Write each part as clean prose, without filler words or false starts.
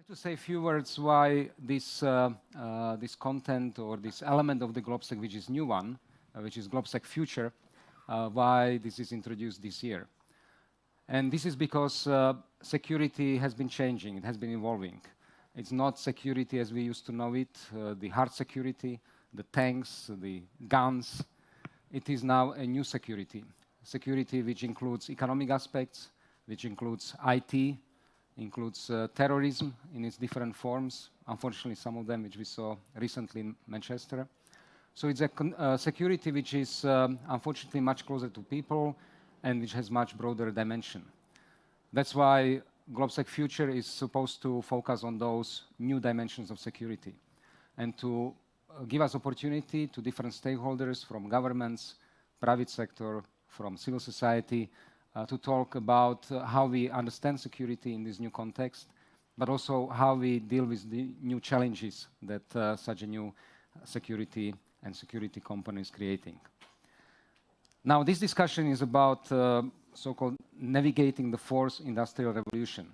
to say a few words why this content or this element of the Globsec, which is new one, which is Globsec Future, why this is introduced this year. And this is because security has been changing, it has been evolving. It's not security as we used to know it, the hard security, the tanks, the guns. It is now a new security. Security which includes economic aspects, which includes IT, includes terrorism in its different forms, unfortunately some of them which we saw recently in Manchester. So it's a security which is unfortunately much closer to people and which has much broader dimension. That's why Globsec Future is supposed to focus on those new dimensions of security and to give us opportunity to different stakeholders from governments, private sector, from civil society, to talk about how we understand security in this new context, but also how we deal with the new challenges that such a new security and security component is creating. Now, this discussion is about so-called navigating the fourth industrial revolution.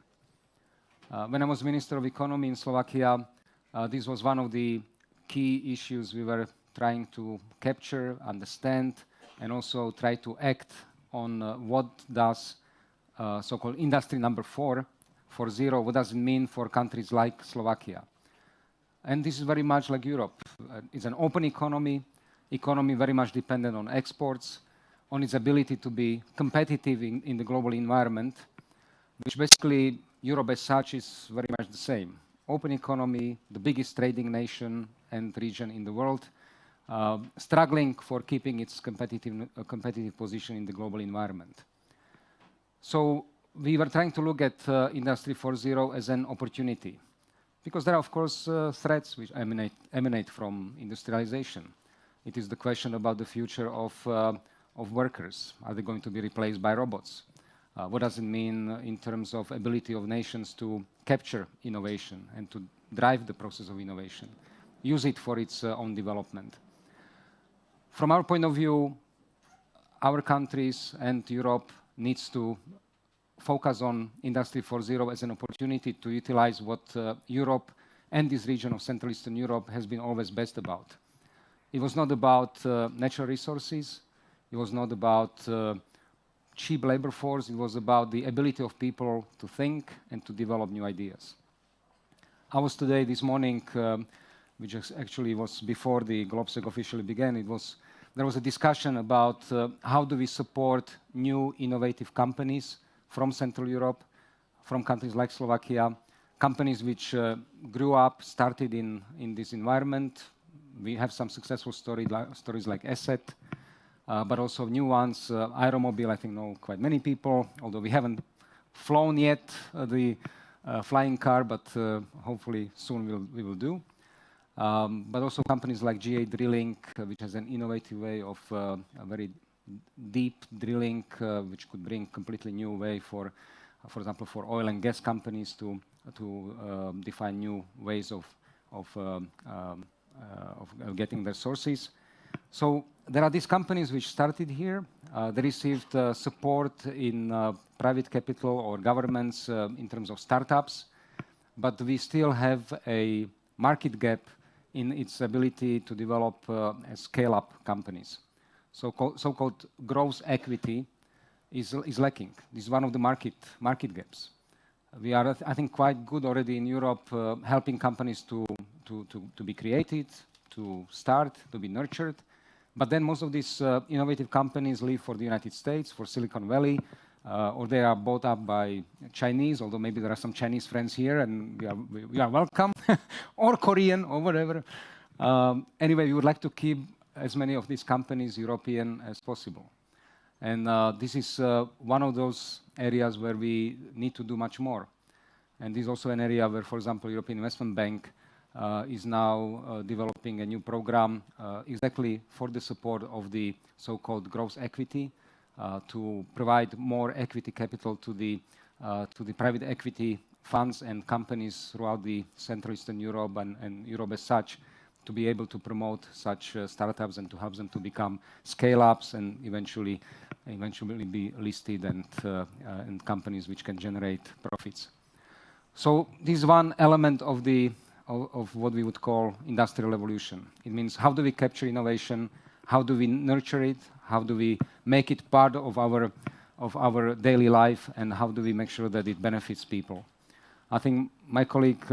When I was Minister of Economy in Slovakia, this was one of the key issues we were trying to capture, understand, and also try to act on what does so-called industry number 4, 4.0, what does it mean for countries like Slovakia. And this is very much like Europe. It's an open economy very much dependent on exports, on its ability to be competitive in the global environment, which basically Europe as such is very much the same. Open economy, the biggest trading nation and region in the world, struggling for keeping its competitive position in the global environment. So we were trying to look at Industry 4.0 as an opportunity, because there are, of course, threats which emanate from industrialization. It is the question about the future of workers. Are they going to be replaced by robots? What does it mean in terms of ability of nations to capture innovation and to drive the process of innovation, use it for its own development? From our point of view, our countries and Europe needs to focus on Industry 4.0 as an opportunity to utilize what Europe and this region of Central Eastern Europe has been always best about. It was not about natural resources, it was not about cheap labor force, it was about the ability of people to think and to develop new ideas. I was today, this morning, which actually was before the Globsec officially began, there was a discussion about how do we support new innovative companies from Central Europe, from countries like Slovakia, companies which grew up, started in this environment. We have some successful stories like Asset, but also new ones. Aeromobile, I think, know quite many people, although we haven't flown yet the flying car, but hopefully soon we will do. But also companies like GA Drilling, which has an innovative way of a very deep drilling, which could bring completely new way for example, for oil and gas companies to define new ways of getting their sources. So there are these companies which started here. They received support in private capital or governments in terms of startups, but we still have a market gap in its ability to develop scale-up companies. So-called growth equity is lacking. This is one of the market gaps. We are, I think, quite good already in Europe, helping companies to be created, to start, to be nurtured. But then most of these innovative companies leave for the United States, for Silicon Valley, or they are bought up by Chinese, although maybe there are some Chinese friends here and we are welcome, or Korean, or whatever. Anyway, we would like to keep as many of these companies European as possible. And this is one of those areas where we need to do much more. And this is also an area where, for example, European Investment Bank is now developing a new program exactly for the support of the so-called growth equity, to provide more equity capital to the private equity funds and companies throughout the Central Eastern Europe and Europe as such, to be able to promote such startups and to help them to become scale-ups and eventually be listed and companies which can generate profits. So this is one element of of what we would call industrial revolution. It means how do we capture innovation, how do we nurture it, how do we make it part of our daily life, and how do we make sure that it benefits people. I think my colleague,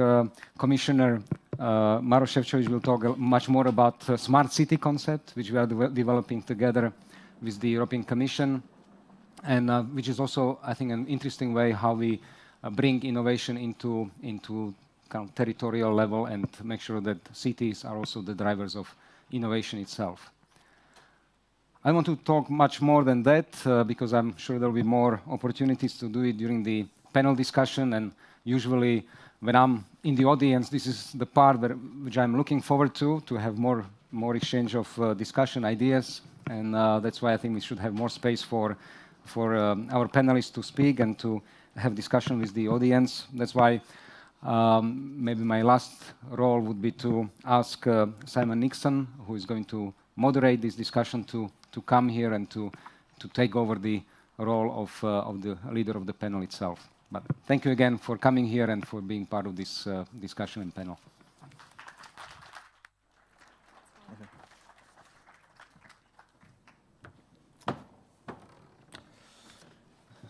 Commissioner Maroš Šefčovič, will talk much more about smart city concept, which we are developing together with the European Commission, and which is also, I think, an interesting way how we bring innovation into kind of territorial level and make sure that cities are also the drivers of innovation itself. I want to talk much more than that because I'm sure there will be more opportunities to do it during the panel discussion, and usually when I'm in the audience, this is the part which I'm looking forward to have more exchange of discussion ideas, and that's why I think we should have more space for our panelists to speak and to have discussion with the audience. That's why maybe my last role would be to ask Simon Nixon, who is going to moderate this discussion, to come here and to take over the role of the leader of the panel itself. But thank you again for coming here and for being part of this discussion and panel.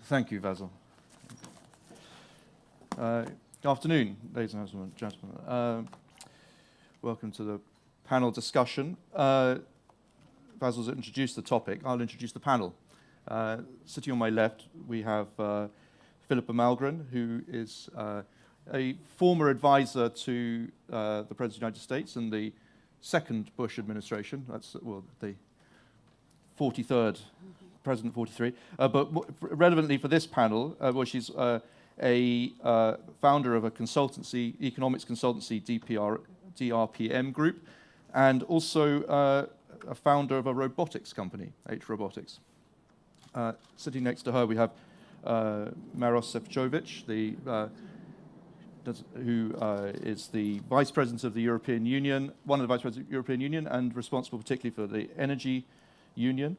Thank you, Vasil. Good afternoon, ladies and gentlemen. Welcome to the panel discussion. Vasil's introduced the topic. I'll introduce the panel. Sitting on my left, we have Philippa Malmgren, who is a former advisor to the President of the United States in the second Bush administration. That's, well, the 43rd, President 43. But relevantly for this panel, well, she's a founder of a consultancy, economics consultancy, DRPM Group, and also a founder of a robotics company, H Robotics. Sitting next to her, we have Maroš Šefčovič, who is the Vice President of the European Union, one of the Vice Presidents of the European Union, and responsible particularly for the Energy Union.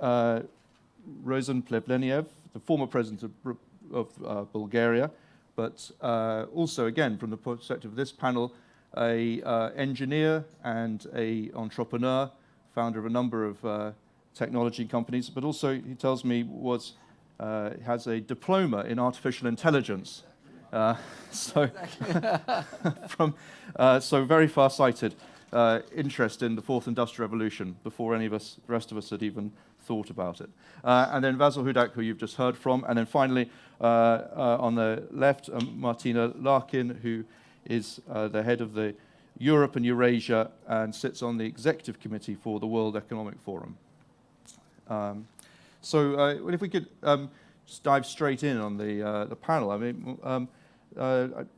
Rosen Plevnev, the former President of Bulgaria, but also, again, from the perspective of this panel, a engineer and a entrepreneur, founder of a number of technology companies, but also, he tells me, has a diploma in artificial intelligence. So very far-sighted interest in the fourth industrial revolution before any of us, the rest of us, had even thought about it. And then Vasil Hudak, who you've just heard from, and then finally on the left, Martina Larkin, who is the head of the Europe and Eurasia and sits on the executive committee for the World Economic Forum. So if we could just dive straight in on the panel. I mean,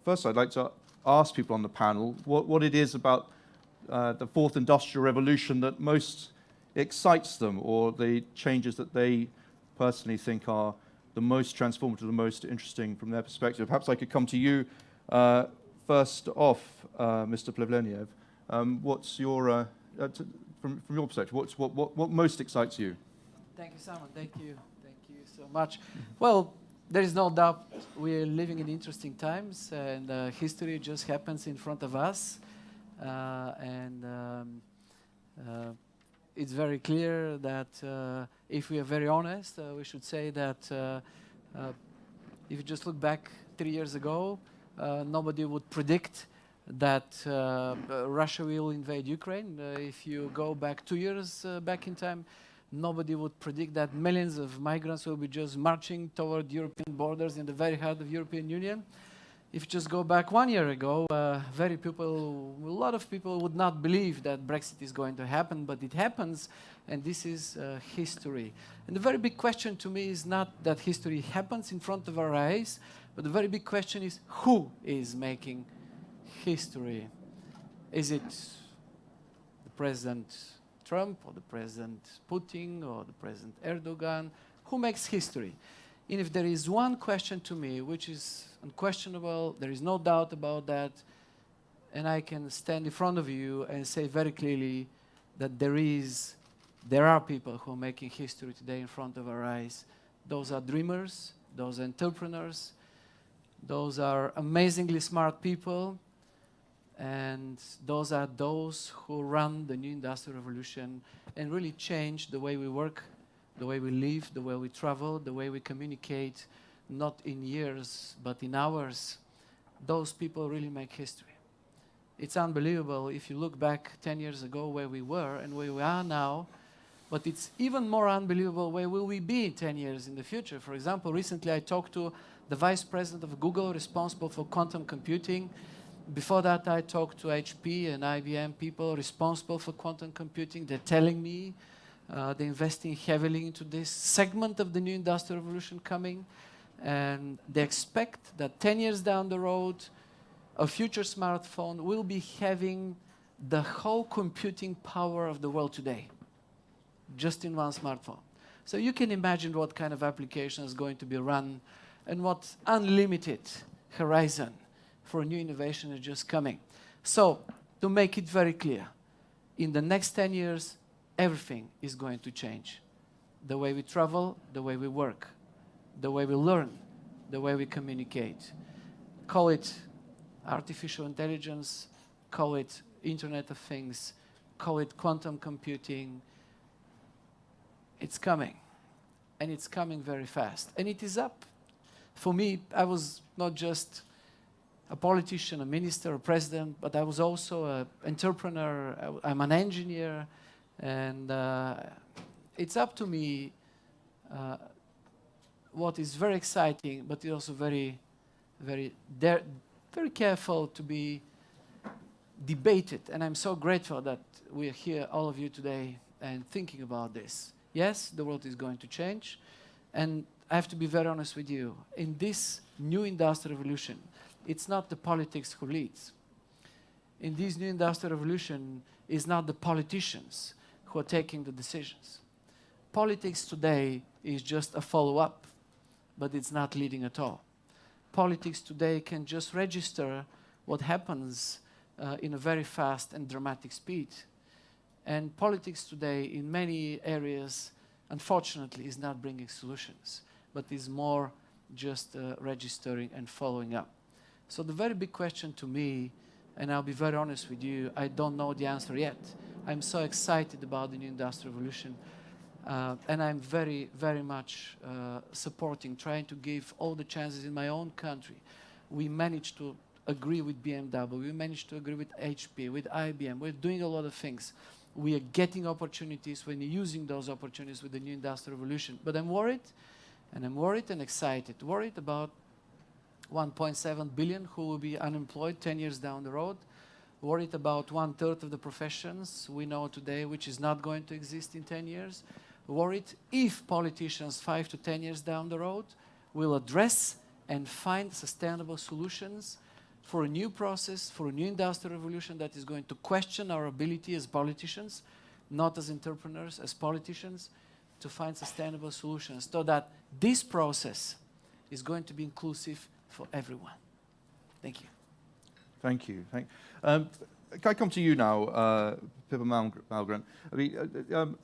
first I'd like to ask people on the panel what it is about the fourth industrial revolution that most excites them, or the changes that they personally think are the most transformative, the most interesting from their perspective. Perhaps I could come to you first off, Mr. Plevnev. What's your, from your perspective, what most excites you? Thank you, Simon. Thank you so much. Well, there is no doubt we're living in interesting times, and history just happens in front of us. It's very clear that if we are very honest, we should say that if you just look back 3 years ago, nobody would predict that Russia will invade Ukraine. If you go back 2 years back in time, nobody would predict that millions of migrants will be just marching toward European borders in the very heart of the European Union. If you just go back 1 year ago, a lot of people would not believe that Brexit is going to happen, but it happens, and this is history. And the very big question to me is not that history happens in front of our eyes, but the very big question is who is making history? Is it the President Trump, or the President Putin, or the President Erdogan? Who makes history? And if there is one question to me which is unquestionable, there is no doubt about that, and I can stand in front of you and say very clearly that there are people who are making history today in front of our eyes. Those are dreamers, those are entrepreneurs, Those are amazingly smart people, and those are those who run the new industrial revolution and really change the way we work, the way we live, the way we travel, the way we communicate, not in years, but in hours. Those people really make history. It's unbelievable if you look back 10 years ago where we were and where we are now, but it's even more unbelievable where will we be in 10 years in the future. For example, recently I talked to the vice president of Google responsible for quantum computing. Before that, I talked to HP and IBM people responsible for quantum computing. They're telling me they're investing heavily into this segment of the new industrial revolution coming, and they expect that 10 years down the road, a future smartphone will be having the whole computing power of the world today, just in one smartphone. So you can imagine what kind of application is going to be run and what unlimited horizon for new innovation is just coming. So to make it very clear, in the next 10 years, everything is going to change. The way we travel, the way we work, the way we learn, the way we communicate. Call it artificial intelligence, call it Internet of Things, call it quantum computing. It's coming, and it's coming very fast. And it is up. For me, I was not just a politician, a minister, a president, but I was also an entrepreneur. I'm an engineer, and it's up to me what is very exciting, but it's also very careful to be debated. And I'm so grateful that we're here, all of you today, and thinking about this. Yes, the world is going to change, and I have to be very honest with you. In this new industrial revolution, it's not the politics who leads. In this new industrial revolution, it's not the politicians who are taking the decisions. Politics today is just a follow-up, but it's not leading at all. Politics today can just register what happens in a very fast and dramatic speed. And politics today, in many areas, unfortunately, is not bringing solutions, but is more just registering and following up. So the very big question to me, and I'll be very honest with you, I don't know the answer yet. I'm so excited about the new industrial revolution, and I'm very, very much supporting, trying to give all the chances in my own country. We managed to agree with BMW, we managed to agree with HP, with IBM. We're doing a lot of things. We are getting opportunities, we're using those opportunities with the new industrial revolution. But I'm worried and excited. Worried about 1.7 billion who will be unemployed 10 years down the road. Worried about 1/3 of the professions we know today, which is not going to exist in 10 years. Worried if politicians 5 to 10 years down the road will address and find sustainable solutions for a new process, for a new industrial revolution that is going to question our ability as politicians, not as entrepreneurs, as politicians, to find sustainable solutions so that this process is going to be inclusive for everyone. Thank you. Thank you. Can I come to you now, Pippa Malmgren? I mean,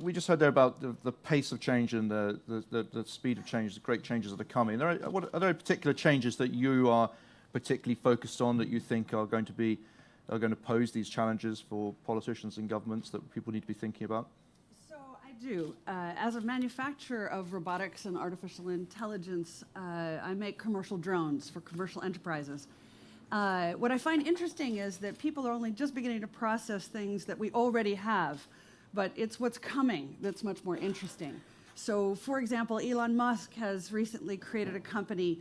we just heard there about the pace of change and the speed of change, the great changes that are coming. Are there particular changes that you are particularly focused on that you think are going to pose these challenges for politicians and governments that people need to be thinking about? So I do. As a manufacturer of robotics and artificial intelligence, I make commercial drones for commercial enterprises. What I find interesting is that people are only just beginning to process things that we already have, but it's what's coming that's much more interesting. So, for example, Elon Musk has recently created a company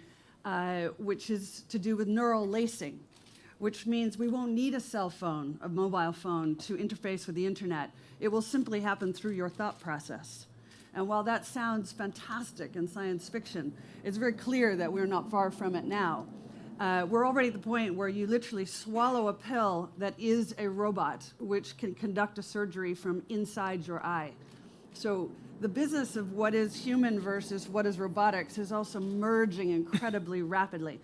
which is to do with neural lacing, which means we won't need a cell phone, a mobile phone, to interface with the internet. It will simply happen through your thought process. And while that sounds fantastic in science fiction, it's very clear that we're not far from it now. We're already at the point where you literally swallow a pill that is a robot, which can conduct a surgery from inside your eye. So the business of what is human versus what is robotics is also merging incredibly rapidly.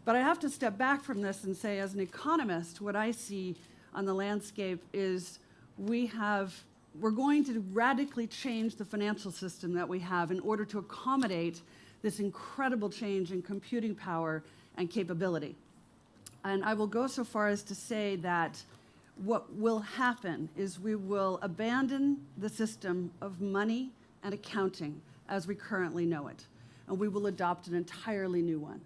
But I have to step back from this and say, as an economist, what I see on the landscape is we're going to radically change the financial system that we have in order to accommodate this incredible change in computing power and capability. And I will go so far as to say that what will happen is we will abandon the system of money and accounting as we currently know it, and we will adopt an entirely new one.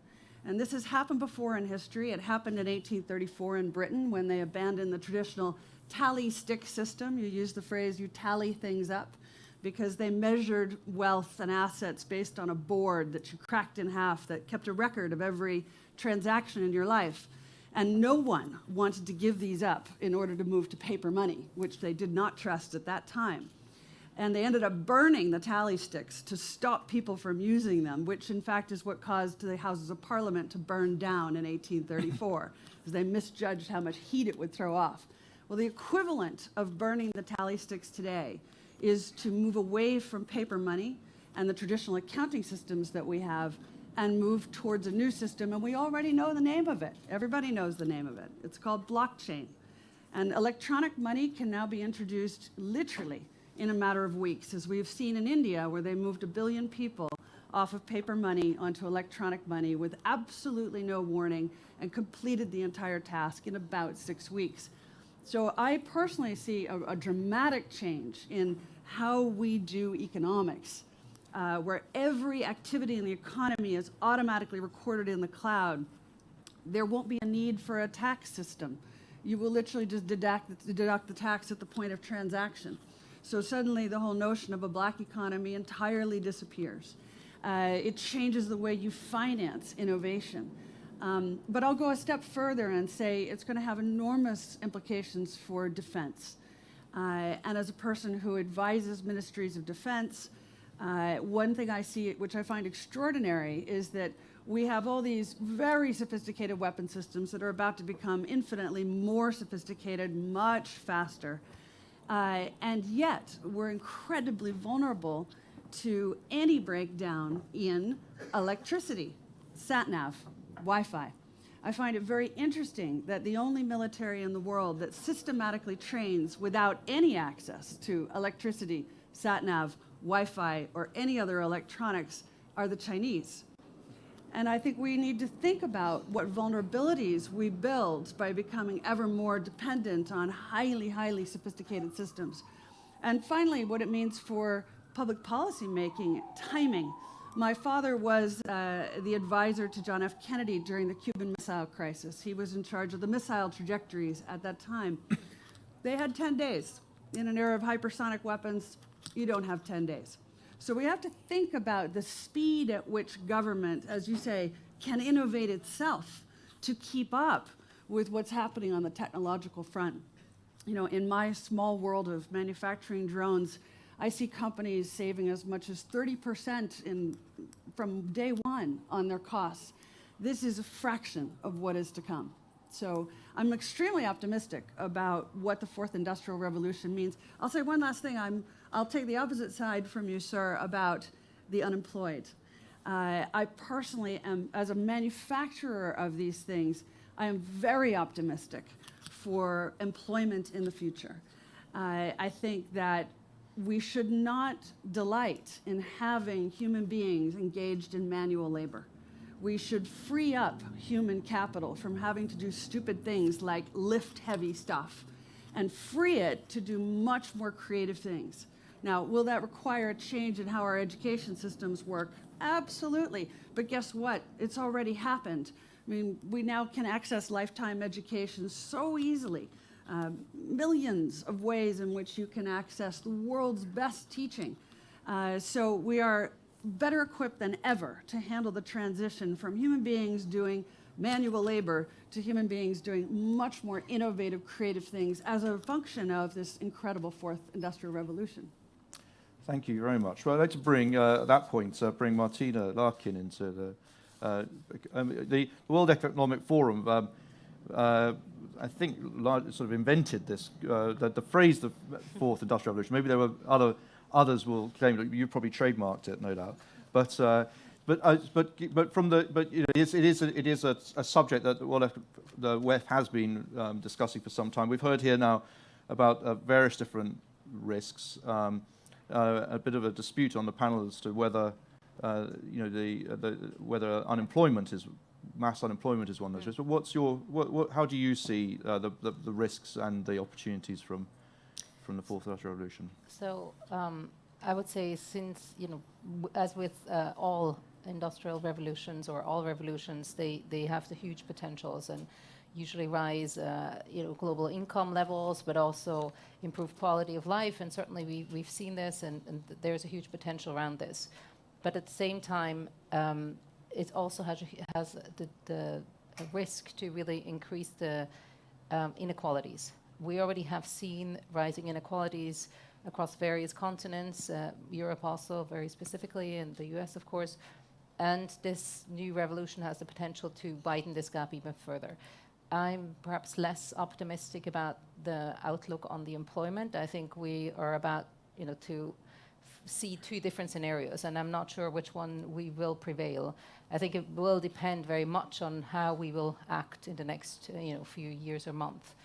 And this has happened before in history. It happened in 1834 in Britain when they abandoned the traditional tally stick system. You use the phrase, you tally things up, because they measured wealth and assets based on a board that you cracked in half that kept a record of every transaction in your life. And no one wanted to give these up in order to move to paper money, which they did not trust at that time. And they ended up burning the tally sticks to stop people from using them, which in fact is what caused the Houses of Parliament to burn down in 1834, because they misjudged how much heat it would throw off. Well, the equivalent of burning the tally sticks today is to move away from paper money and the traditional accounting systems that we have and move towards a new system, and we already know the name of it. Everybody knows the name of it. It's called blockchain. And electronic money can now be introduced literally in a matter of weeks, as we've seen in India, where they moved 1 billion people off of paper money onto electronic money with absolutely no warning and completed the entire task in about 6 weeks. So I personally see a dramatic change in how we do economics, where every activity in the economy is automatically recorded in the cloud. There won't be a need for a tax system. You will literally just deduct the tax at the point of transaction. So suddenly the whole notion of a black economy entirely disappears. It changes the way you finance innovation. But I'll go a step further and say it's going to have enormous implications for defense. And as a person who advises ministries of defense, one thing I see, which I find extraordinary, is that we have all these very sophisticated weapon systems that are about to become infinitely more sophisticated, much faster. And yet, we're incredibly vulnerable to any breakdown in electricity, sat-nav, Wi-Fi. I find it very interesting that the only military in the world that systematically trains without any access to electricity, sat-nav, Wi-Fi, or any other electronics are the Chinese. And I think we need to think about what vulnerabilities we build by becoming ever more dependent on highly, highly sophisticated systems. And finally, what it means for public policy making, timing. My father was the advisor to John F. Kennedy during the Cuban Missile Crisis. He was in charge of the missile trajectories at that time. They had 10 days. In an era of hypersonic weapons, you don't have 10 days. So we have to think about the speed at which government, as you say, can innovate itself to keep up with what's happening on the technological front. You know, in my small world of manufacturing drones, I see companies saving as much as 30% from day one on their costs. This is a fraction of what is to come. So I'm extremely optimistic about what the fourth industrial revolution means. I'll say one last thing. I'll take the opposite side from you, sir, about the unemployed. I personally am, as a manufacturer of these things, I am very optimistic for employment in the future. I think that we should not delight in having human beings engaged in manual labor. We should free up human capital from having to do stupid things like lift heavy stuff and free it to do much more creative things. Now, will that require a change in how our education systems work? Absolutely. But guess what? It's already happened. I mean, we now can access lifetime education so easily. Millions of ways in which you can access the world's best teaching. So we are better equipped than ever to handle the transition from human beings doing manual labor to human beings doing much more innovative, creative things as a function of this incredible fourth industrial revolution. Thank you very much. Well, I'd like to bring, at that point, bring Martina Larkin into the World Economic Forum. I think sort of invented this, the phrase the fourth industrial revolution. Maybe there were others will claim that you probably trademarked it, no doubt. But you know, it is a subject that the WEF has been discussing for some time. We've heard here now about various different risks. A bit of a dispute on the panel as to whether you know, whether mass unemployment is one of those risks. But what's how do you see the risks and the opportunities from the fourth industrial revolution? So I would say, since, as with all industrial revolutions or all revolutions, they have the huge potentials and usually rise, global income levels, but also improve quality of life. And certainly we've seen this, and there's a huge potential around this. But at the same time, it also has the risk to really increase the inequalities. We already have seen rising inequalities across various continents, Europe also very specifically, and the US, of course. And this new revolution has the potential to widen this gap even further. I'm perhaps less optimistic about the outlook on the employment. I think we are about, to see two different scenarios, and I'm not sure which one we will prevail. I think it will depend very much on how we will act in the next, few years or months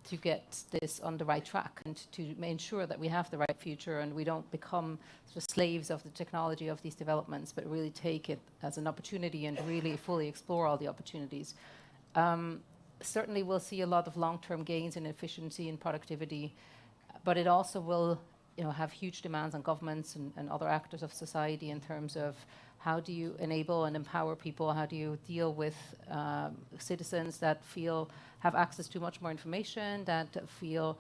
to get this on the right track and to ensure that we have the right future and we don't become sort of slaves of the technology of these developments, but really take it as an opportunity and really fully explore all the opportunities. Certainly we'll see a lot of long-term gains in efficiency and productivity, but it also will have huge demands on governments and other actors of society in terms of how do you enable and empower people, how do you deal with citizens that have access to much more information, that feel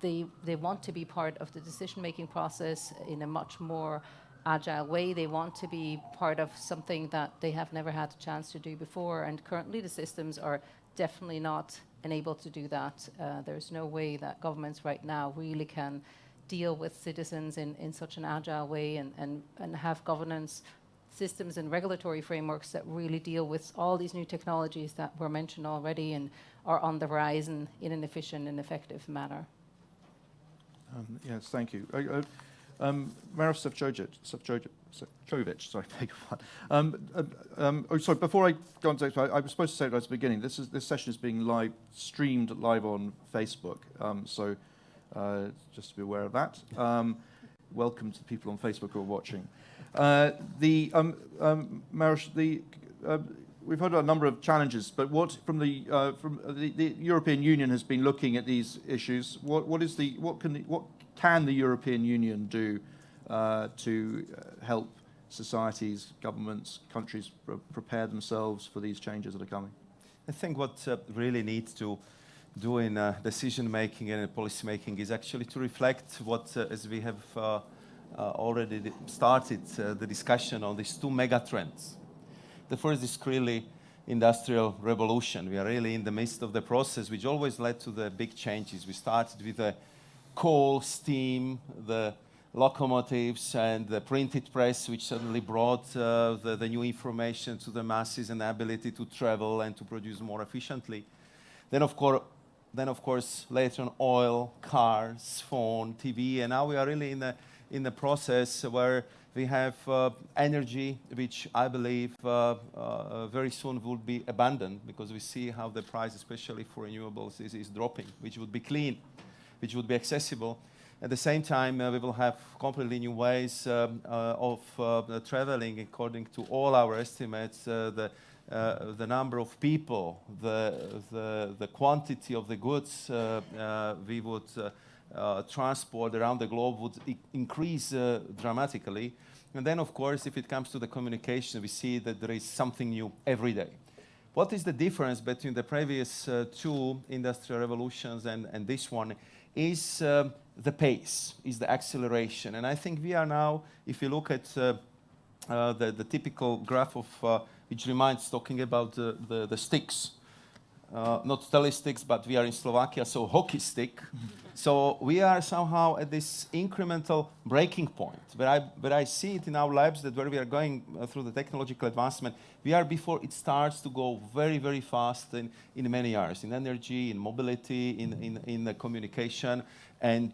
they want to be part of the decision-making process in a much more agile way. They want to be part of something that they have never had a chance to do before, and currently the systems are definitely not enabled to do that. There's no way that governments right now really can deal with citizens in such an agile way and have governance systems and regulatory frameworks that really deal with all these new technologies that were mentioned already and are on the horizon in an efficient and effective manner. Yes, thank you. Maroš Šefčovič, sorry, beg your pardon. Sorry, before I go on to the I was supposed to say it at the beginning. This session is being streamed live on Facebook, so just to be aware of that. Welcome to the people on Facebook who are watching. Maroš, we've heard a number of challenges, but what from the European Union has been looking at these issues. What can the European Union do to help societies, governments, countries prepare themselves for these changes that are coming? I think what really needs to do in decision making and policy making is actually to reflect what, as we have already started the discussion on these two mega trends. The first is clearly industrial revolution. We are really in the midst of the process, which always led to the big changes. We started with the coal, steam, the locomotives, and the printed press, which suddenly brought the new information to the masses and the ability to travel and to produce more efficiently. Then, of course, later on, oil, cars, phone, TV, and now we are really in the process where we have energy, which I believe very soon will be abandoned because we see how the price, especially for renewables, is dropping, which would be clean, which would be accessible. At the same time, we will have completely new ways of traveling according to all our estimates. The number of people, the quantity of the goods we would transport around the globe would increase dramatically. And then, of course, if it comes to the communication, we see that there is something new every day. What is the difference between the previous two industrial revolutions and this one is the pace, is the acceleration. And I think we are now, if you look at the typical graph of which reminds talking about the sticks, not telesticks, but we are in Slovakia, so hockey stick. So we are somehow at this incremental breaking point where I see it in our labs that where we are going through the technological advancement, we are before it starts to go very, very fast in many areas, in energy, in mobility, in the communication, and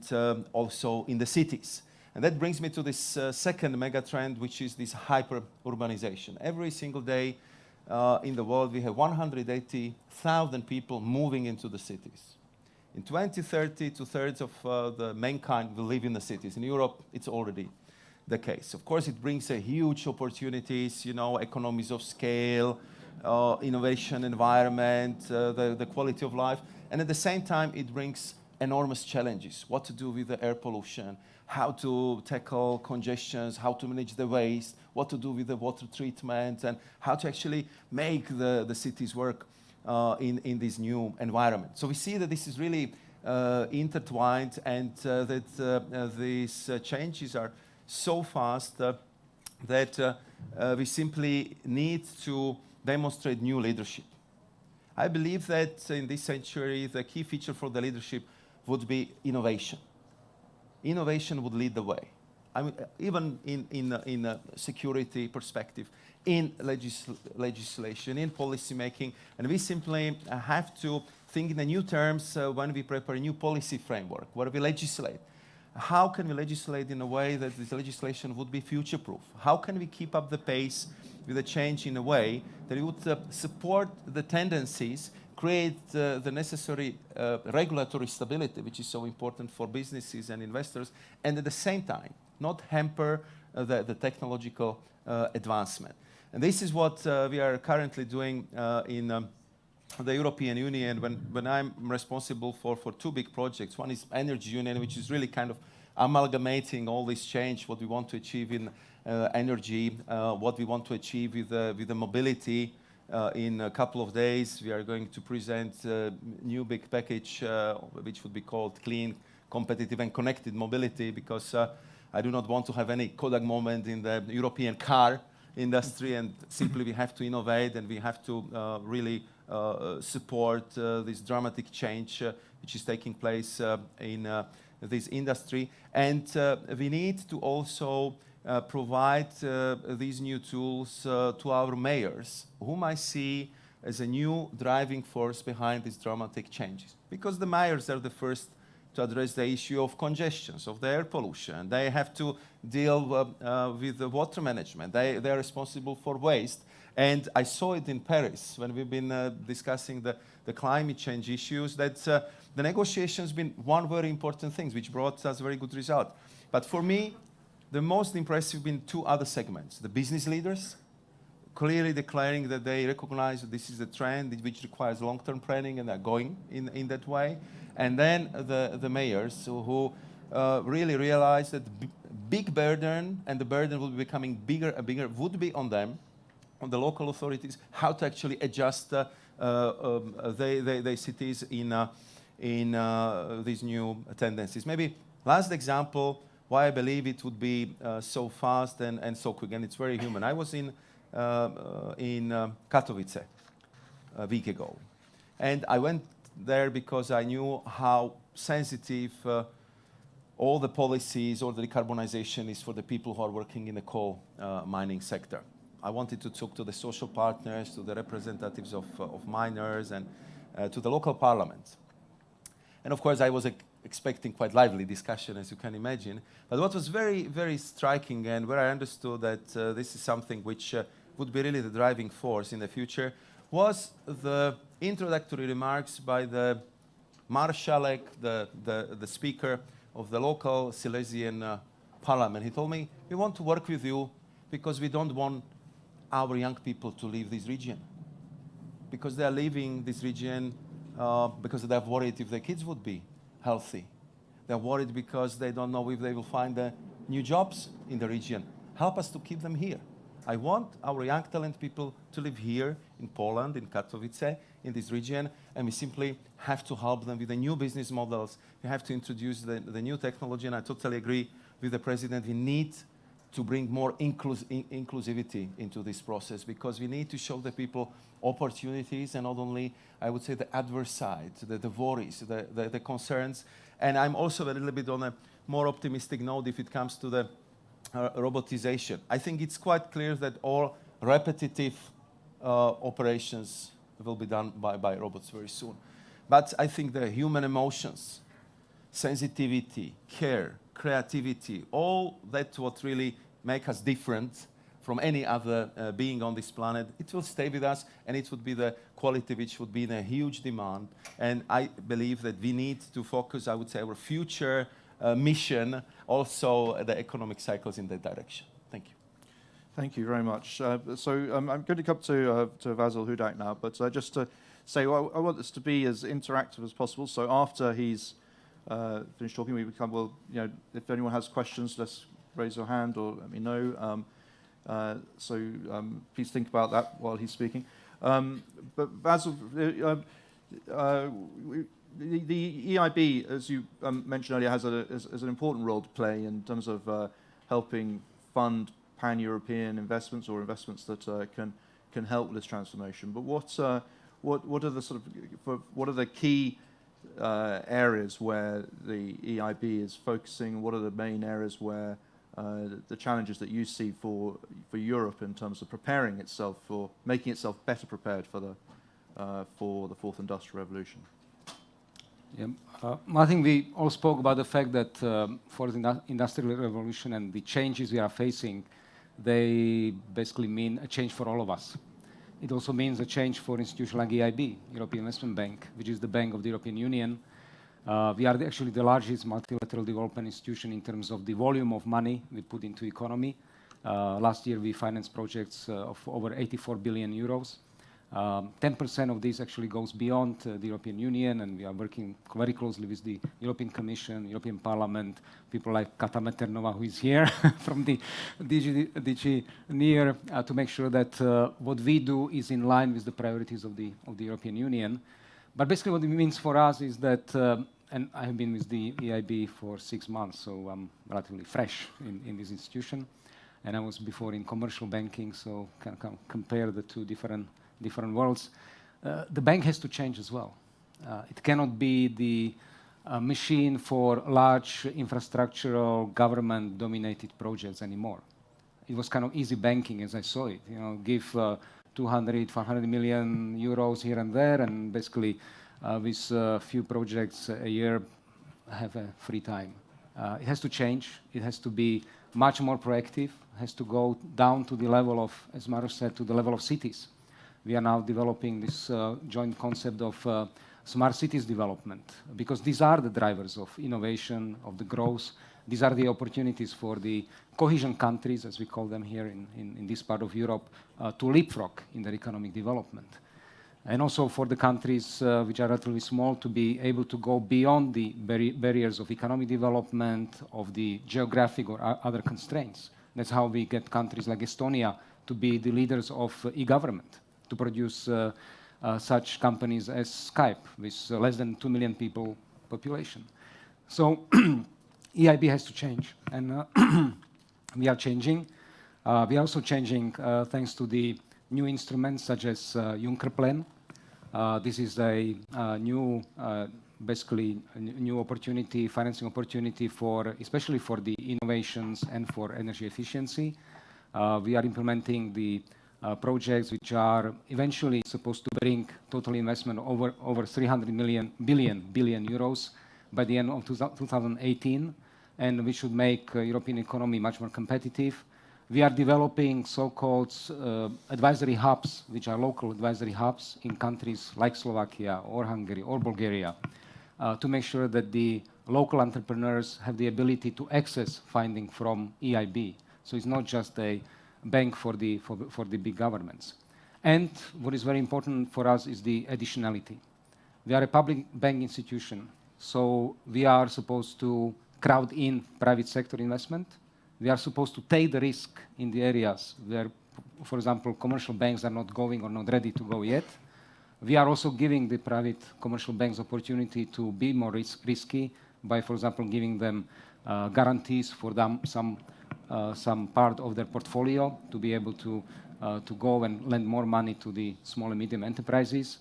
also in the cities. And that brings me to this second mega trend, which is this hyper-urbanization. Every single day in the world, we have 180,000 people moving into the cities. In 2030, two-thirds of the mankind will live in the cities. In Europe, it's already the case. Of course, it brings a huge opportunities, you know, economies of scale, innovation environment, the quality of life. And at the same time, it brings enormous challenges. What to do with the air pollution, how to tackle congestions, how to manage the waste, what to do with the water treatment, and how to actually make the cities work in this new environment. So we see that this is really intertwined, and that these changes are so fast that we simply need to demonstrate new leadership. I believe that in this century, the key feature for the leadership would be innovation. Innovation would lead the way. I mean, even in a security perspective, in legislation, in policy making, and we simply have to think in the new terms when we prepare a new policy framework, where we legislate. How can we legislate in a way that this legislation would be future-proof? How can we keep up the pace with the change in a way that it would support the tendencies, create the necessary regulatory stability, which is so important for businesses and investors, and at the same time, not hamper the technological advancement. And this is what we are currently doing in the European Union when I'm responsible for two big projects. One is Energy Union, which is really kind of amalgamating all this change, what we want to achieve in energy, what we want to achieve with the mobility. In a couple of days, we are going to present a new big package, which would be called Clean, Competitive and Connected Mobility, because I do not want to have any Kodak moment in the European car industry, and simply we have to innovate, and we have to really support this dramatic change which is taking place in this industry. And we need to also provide these new tools to our mayors, whom I see as a new driving force behind these dramatic changes. Because the mayors are the first to address the issue of congestions, of the air pollution. They have to deal with the water management. They are responsible for waste. And I saw it in Paris when we've been discussing the climate change issues, that the negotiations been one very important thing, which brought us very good result. But for me, the most impressive been two other segments. The business leaders, clearly declaring that they recognize that this is a trend which requires long-term planning, and are going in that way. And then the mayors who really realize that big burden, and the burden will be becoming bigger and bigger, would be on them, on the local authorities, how to actually adjust their cities in these new tendencies. Maybe last example, why I believe it would be so fast and so quick, and it's very human. I was in Katowice a week ago, and I went there because I knew how sensitive all the policies or the decarbonization is for the people who are working in the coal mining sector. I wanted to talk to the social partners, to the representatives of miners, and to the local parliament. And of course, I was expecting quite lively discussion, as you can imagine. But what was very, very striking, and where I understood that this is something which would be really the driving force in the future, was the introductory remarks by the Marszałek, the speaker of the local Silesian parliament. He told me, we want to work with you because we don't want our young people to leave this region. Because they are leaving this region because they're worried if their kids would be healthy. They're worried because they don't know if they will find new jobs in the region. Help us to keep them here. I want our young talent people to live here in Poland, in Katowice, in this region, and we simply have to help them with the new business models. We have to introduce the new technology, and I totally agree with the president. We need to bring more inclusivity into this process, because we need to show the people opportunities and not only, I would say, the adverse side, the worries, the concerns. And I'm also a little bit on a more optimistic note if it comes to the robotization. I think it's quite clear that all repetitive operations will be done by robots very soon. But I think the human emotions, sensitivity, care, creativity, all that what really make us different from any other being on this planet, it will stay with us, and it would be the quality which would be in a huge demand. And I believe that we need to focus, I would say, our future mission, also the economic cycles in that direction. Thank you. Thank you very much. I'm going to come to Vasil Hudak now, but just to say, well, I want this to be as interactive as possible. So after he's finished talking, we become, well, you know, if anyone has questions, let's raise your hand or let me know. Please think about that while he's speaking. But Vasil, the EIB, as you mentioned earlier, has an important role to play in terms of helping fund pan-European investments or investments that can help with this transformation. But what are the key areas where the EIB is focusing? What are the main areas where the challenges that you see for Europe in terms of preparing itself for making itself better prepared for the fourth industrial revolution? Yeah, I think we all spoke about the fact that for the industrial revolution and the changes we are facing, they basically mean a change for all of us. It also means a change for institutions like EIB, European Investment Bank, which is the bank of the European Union. We are actually the largest multilateral development institution in terms of the volume of money we put into economy. Last year we financed projects of over 84 billion euros. 10% of this actually goes beyond the European Union, and we are working very closely with the European Commission, European Parliament, people like Kata Meternova, who is here from the DG NEAR, to make sure that what we do is in line with the priorities of the European Union. But basically what it means for us is that, and I have been with the EIB for 6 months, so I'm relatively fresh in this institution, and I was before in commercial banking, so can compare the two different worlds. The bank has to change as well. It cannot be the machine for large infrastructural government-dominated projects anymore. It was kind of easy banking as I saw it. You know, give 200, 500 million euros here and there, and basically with a few projects a year, have a free time. It has to change. It has to be much more proactive. It has to go down to the level of, as Maros said, to the level of cities. We are now developing this joint concept of smart cities development, because these are the drivers of innovation, of the growth. These are the opportunities for the cohesion countries, as we call them here in this part of Europe, to leapfrog in their economic development. And also for the countries which are relatively small to be able to go beyond the barriers of economic development, of the geographic or other constraints. That's how we get countries like Estonia to be the leaders of e-government, to produce such companies as Skype with less than 2 million people population. So EIB has to change, and we are changing. We are also changing thanks to the new instruments such as Juncker Plan. This is a new, basically a new opportunity, financing opportunity for, especially for the innovations and for energy efficiency. We are implementing the projects which are eventually supposed to bring total investment over 300 billion euros by the end of 2018, and we should make European economy much more competitive. We are developing so-called advisory hubs, which are local advisory hubs in countries like Slovakia or Hungary or Bulgaria, to make sure that the local entrepreneurs have the ability to access funding from EIB. So it's not just a bank for the big governments. And what is very important for us is the additionality. We are a public bank institution, so we are supposed to crowd in private sector investment. We are supposed to take the risk in the areas where, for example, commercial banks are not going or not ready to go yet. We are also giving the private commercial banks opportunity to be more risky by, for example, giving them guarantees for them, some part of their portfolio to be able to go and lend more money to the small and medium enterprises.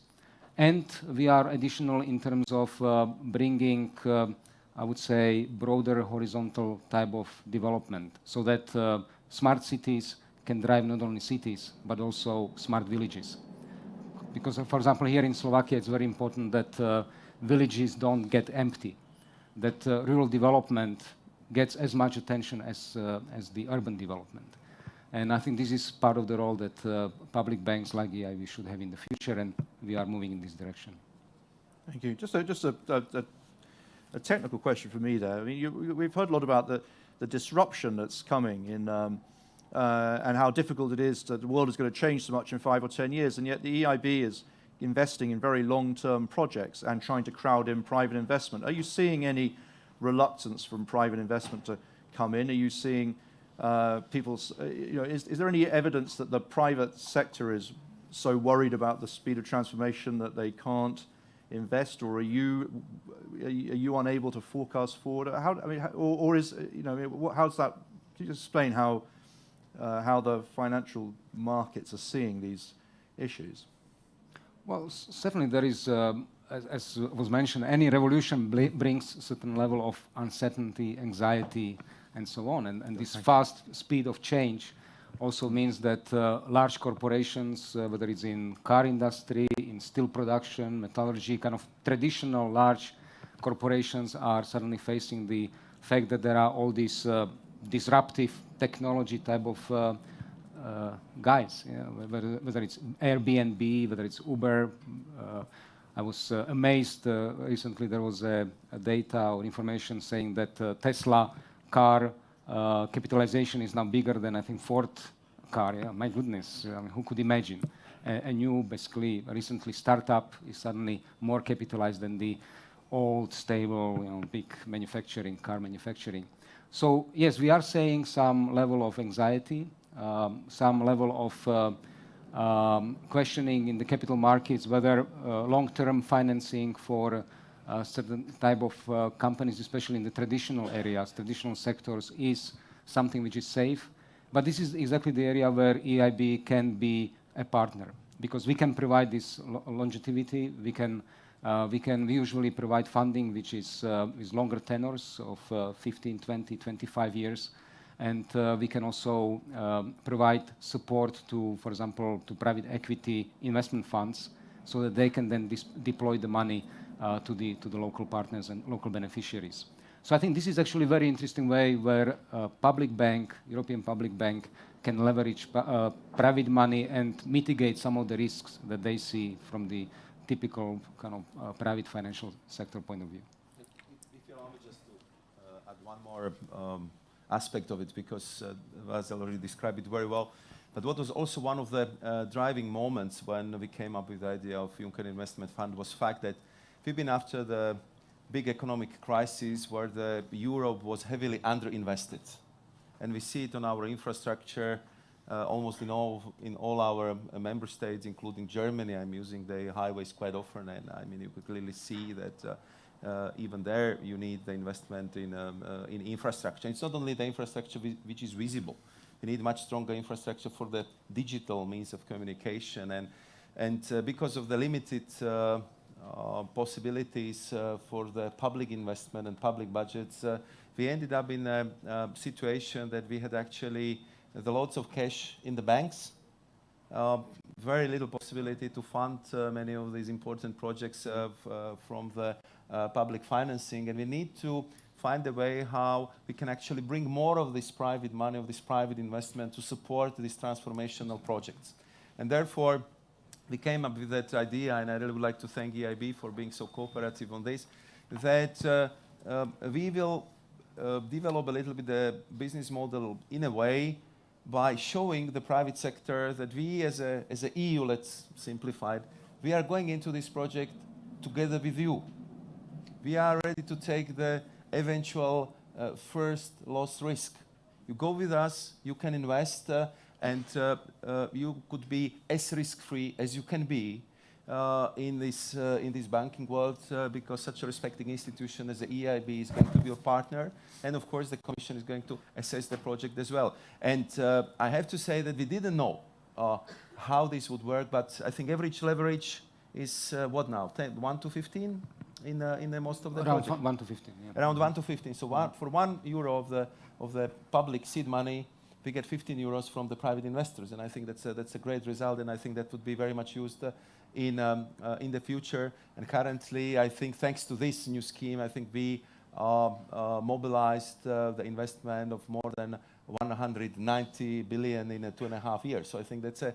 And we are additional in terms of bringing I would say, broader horizontal type of development, so that smart cities can drive not only cities, but also smart villages. Because, for example, here in Slovakia, it's very important that villages don't get empty, that rural development gets as much attention as the urban development. And I think this is part of the role that public banks like EIB should have in the future, and we are moving in this direction. Thank you. Just a technical question for me there. I mean, we've heard a lot about the disruption that's coming in, and how difficult it is that the world is going to change so much in 5 or 10 years, and yet the EIB is investing in very long-term projects and trying to crowd in private investment. Are you seeing any reluctance from private investment to come in? Are you seeing people's, is there any evidence that the private sector is so worried about the speed of transformation that they can't invest, or are you unable to forecast forward? How's that? Can you just explain how the financial markets are seeing these issues? Well, certainly there is, as was mentioned, any revolution brings a certain level of uncertainty, anxiety, and so on. And this fast speed of change also means that large corporations, whether it's in car industry, in steel production, metallurgy, kind of traditional large corporations are suddenly facing the fact that there are all these disruptive technology type of guys, whether it's Airbnb, whether it's Uber. I was amazed recently there was a data or information saying that Tesla car capitalization is now bigger than I think Ford car. Yeah, my goodness, I mean, who could imagine? A new, basically, recently startup is suddenly more capitalized than the old, stable, big manufacturing, car manufacturing. So yes, we are seeing some level of anxiety, some level of questioning in the capital markets whether long-term financing for certain type of companies, especially in the traditional areas, traditional sectors, is something which is safe. But this is exactly the area where EIB can be a partner, because we can provide this longevity. We usually provide funding which is longer tenors of 15, 20, 25 years. And we can also provide support to, for example, to private equity investment funds so that they can then deploy the money to the local partners and local beneficiaries. So I think this is actually a very interesting way where public bank, European Public Bank, can leverage private money and mitigate some of the risks that they see from the typical kind of private financial sector point of view. If you allow me just to add one more aspect of it, because Vasil already described it very well. But what was also one of the driving moments when we came up with the idea of Juncker Investment Fund was the fact that we've been after the big economic crisis where the Europe was heavily underinvested. And we see it on our infrastructure almost in all our member states, including Germany. I'm using the highways quite often, and I mean, you could clearly see that even there you need the investment in infrastructure. It's not only the infrastructure which is visible. You need much stronger infrastructure for the digital means of communication. And because of the limited possibilities for the public investment and public budgets, we ended up in a situation that we had actually lots of cash in the banks, very little possibility to fund many of these important projects from the public financing. And we need to find a way how we can actually bring more of this private money, of this private investment to support these transformational projects. And therefore, we came up with that idea, and I really would like to thank EIB for being so cooperative on this, that we will develop a little bit the business model in a way by showing the private sector that we as a EU, let's simplify it, we are going into this project together with you. We are ready to take the eventual first loss risk. You go with us, you can invest, and you could be as risk-free as you can be in this banking world, because such a respecting institution as the EIB is going to be your partner, and of course the Commission is going to assess the project as well. And I have to say that we didn't know how this would work, but I think average leverage is what now? 1 to 15 in the most of the around project? 1 to 15. Yeah. Around 1 to 15. So for €1 of the public seed money, we get 15 euros from the private investors, and I think that's a great result, and I think that would be very much used in the future. And currently, I think thanks to this new scheme, I think we mobilized the investment of more than 190 billion in 2.5 years. So I think that's a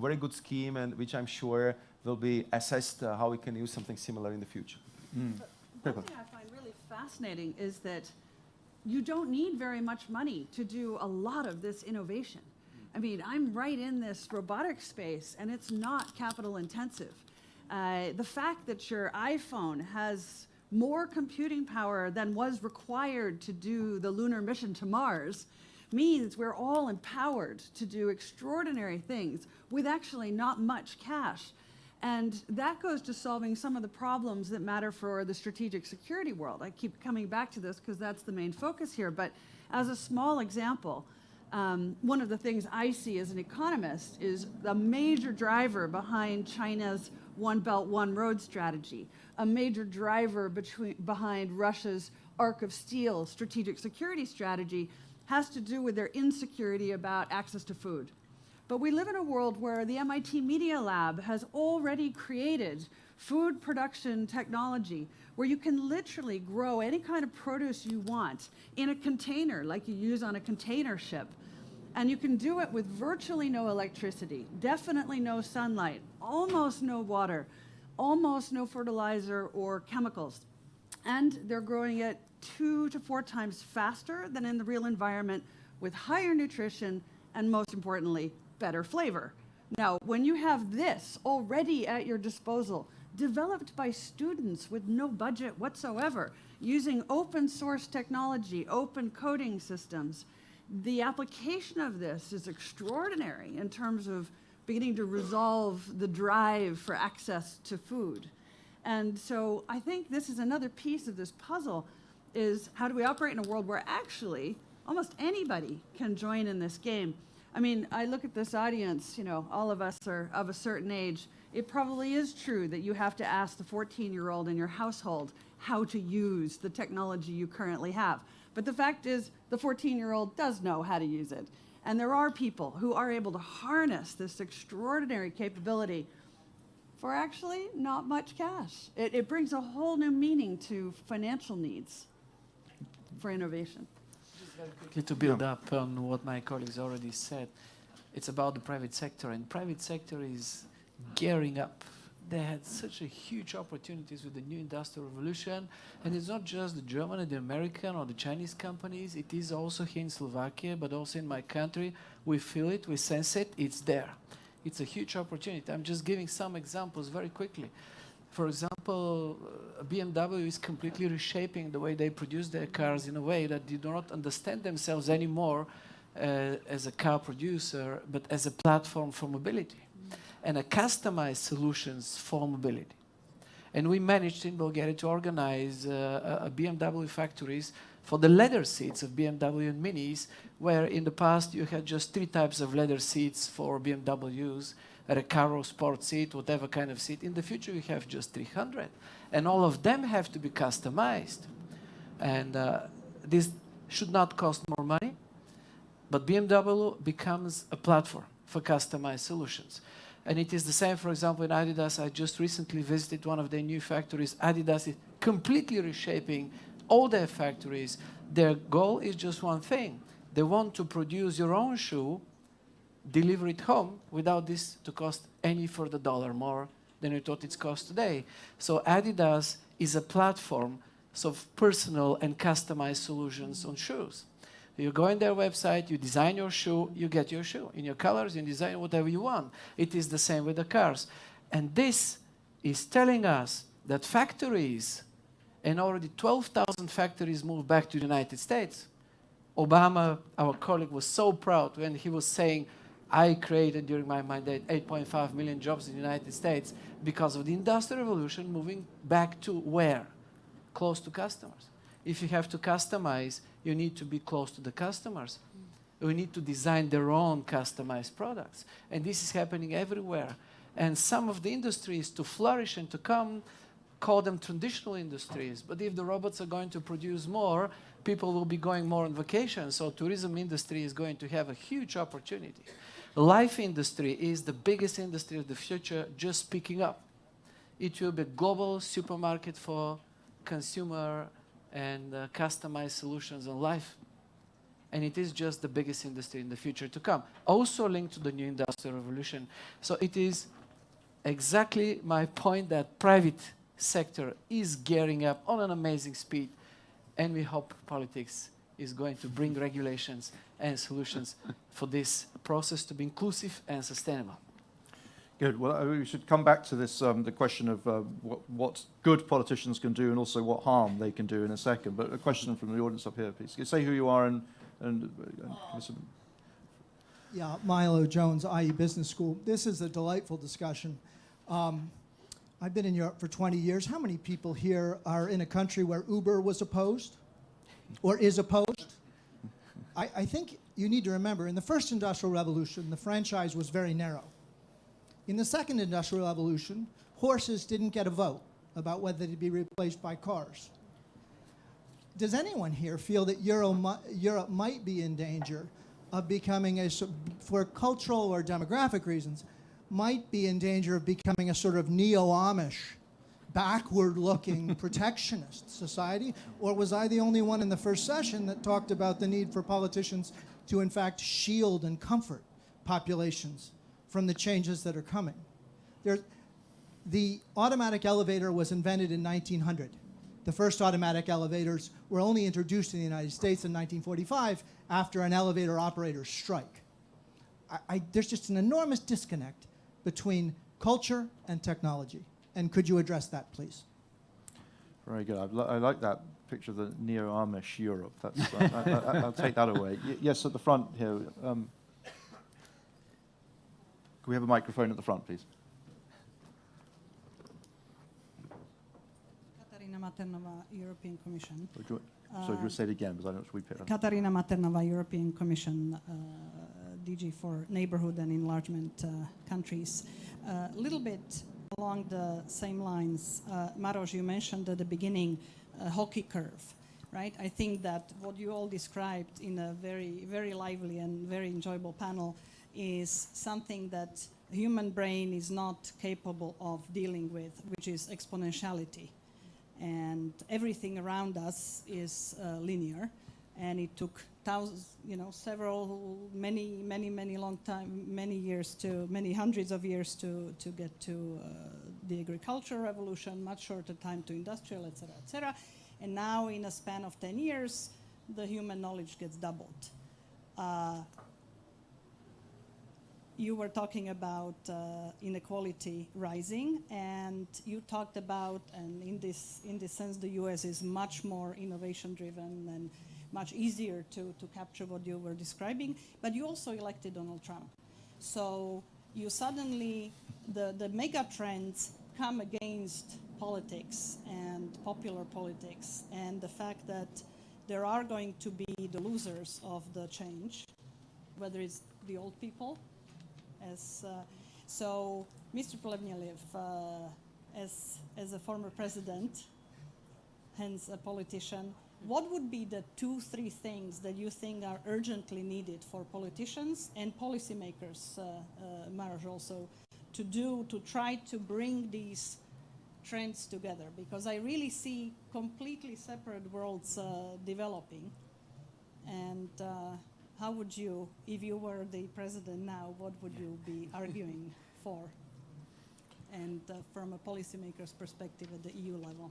very good scheme, and which I'm sure will be assessed how we can use something similar in the future. One thing I find really fascinating is that you don't need very much money to do a lot of this innovation. I mean, I'm right in this robotics space, and it's not capital intensive. The fact that your iPhone has more computing power than was required to do the lunar mission to Mars means we're all empowered to do extraordinary things with actually not much cash. And that goes to solving some of the problems that matter for the strategic security world. I keep coming back to this because that's the main focus here. But as a small example, one of the things I see as an economist is the major driver behind China's One Belt, One Road strategy, a major driver behind Russia's Arc of Steel strategic security strategy has to do with their insecurity about access to food. But we live in a world where the MIT Media Lab has already created food production technology where you can literally grow any kind of produce you want in a container like you use on a container ship. And you can do it with virtually no electricity, definitely no sunlight, almost no water, almost no fertilizer or chemicals. And they're growing it 2 to 4 times faster than in the real environment with higher nutrition and, most importantly, better flavor. Now, when you have this already at your disposal, developed by students with no budget whatsoever, using open source technology, open coding systems, the application of this is extraordinary in terms of beginning to resolve the drive for access to food. And so I think this is another piece of this puzzle, is how do we operate in a world where actually almost anybody can join in this game? I mean, I look at this audience, you know, all of us are of a certain age. It probably is true that you have to ask the 14-year-old in your household how to use the technology you currently have. But the fact is, the 14-year-old does know how to use it. And there are people who are able to harness this extraordinary capability for actually not much cash. It brings a whole new meaning to financial needs for innovation. Just very quickly to build up on what my colleagues already said, it's about the private sector, and private sector is gearing up. They had such a huge opportunities with the new industrial revolution, and it's not just the German and the American or the Chinese companies, it is also here in Slovakia, but also in my country. We feel it, we sense it, it's there. It's a huge opportunity. I'm just giving some examples very quickly. For example, BMW is completely reshaping the way they produce their cars in a way that they do not understand themselves anymore as a car producer, but as a platform for mobility and a customized solutions for mobility. And we managed in Bulgaria to organize BMW factories for the leather seats of BMW and Minis, where in the past you had just 3 types of leather seats for BMWs, a Recaro sport seat, whatever kind of seat. In the future you have just 300, and all of them have to be customized. And this should not cost more money, but BMW becomes a platform for customized solutions. And it is the same, for example, in Adidas. I just recently visited one of their new factories. Adidas is completely reshaping all their factories. Their goal is just one thing. They want to produce your own shoe, deliver it home without this to cost any further dollar more than you thought it's cost today. So Adidas is a platform of personal and customized solutions on shoes. You go on their website, you design your shoe, you get your shoe in your colors, you design whatever you want. It is the same with the cars. And this is telling us that factories, and already 12,000 factories moved back to the United States. Obama, our colleague, was so proud when he was saying, I created during my mandate 8.5 million jobs in the United States because of the Industrial Revolution moving back to where? Close to customers. If you have to customize, you need to be close to the customers. We need to design their own customized products. And this is happening everywhere. And some of the industries to flourish and to come, call them traditional industries. But if the robots are going to produce more, people will be going more on vacation. So tourism industry is going to have a huge opportunity. Life industry is the biggest industry of the future, just picking up. It will be a global supermarket for consumer and customized solutions on life. And it is just the biggest industry in the future to come. Also linked to the new industrial revolution. So it is exactly my point that private sector is gearing up on an amazing speed, and we hope politics is going to bring regulations and solutions for this process to be inclusive and sustainable. Good. Well, we should come back to this, the question of what good politicians can do and also what harm they can do in a second. But a question from the audience up here, please. Say who you are and listen. Yeah, Milo Jones, IE Business School. This is a delightful discussion. I've been in Europe for 20 years. How many people here are in a country where Uber was opposed or is opposed? I think you need to remember, in the first industrial revolution, the franchise was very narrow. In the second industrial revolution, horses didn't get a vote about whether to be replaced by cars. Does anyone here feel that Europe might be in danger of becoming, for cultural or demographic reasons, might be in danger of becoming a sort of neo-Amish, backward-looking protectionist society? Or was I the only one in the first session that talked about the need for politicians to, in fact, shield and comfort populations from the changes that are coming? The automatic elevator was invented in 1900. The first automatic elevators were only introduced in the United States in 1945 after an elevator operator's strike. There's just an enormous disconnect between culture and technology. And could you address that, please? Very good. I like that picture of the neo-Amish Europe. That's, I'll take that away. Yes, at the front here. Can we have a microphone at the front, please? Katarina Maternova, European Commission. Sorry, you say it again, because I don't know if we picked up. Katarina Maternova, European Commission, DG for Neighborhood and Enlargement countries. A little bit along the same lines, Maros, you mentioned at the beginning a hockey curve, right? I think that what you all described in a very, very lively and very enjoyable panel is something that the human brain is not capable of dealing with, which is exponentiality. And everything around us is linear, and it took many hundreds of years to get to the agricultural revolution, much shorter time to industrial, etc., etc. And now, in a span of 10 years, the human knowledge gets doubled. You were talking about inequality rising, and you talked about, and in this sense, the US is much more innovation-driven and much easier to capture what you were describing. But you also elected Donald Trump, so you suddenly the mega trends come against politics and popular politics, and the fact that there are going to be the losers of the change, whether it's the old people. So, Mr. Plevneliev, as a former president, hence a politician, what would be the 2-3 things that you think are urgently needed for politicians and policymakers, Maros also, to do to try to bring these trends together? Because I really see completely separate worlds developing. And how would you, if you were the president now, what would you be arguing for? And from a policymaker's perspective at the EU level.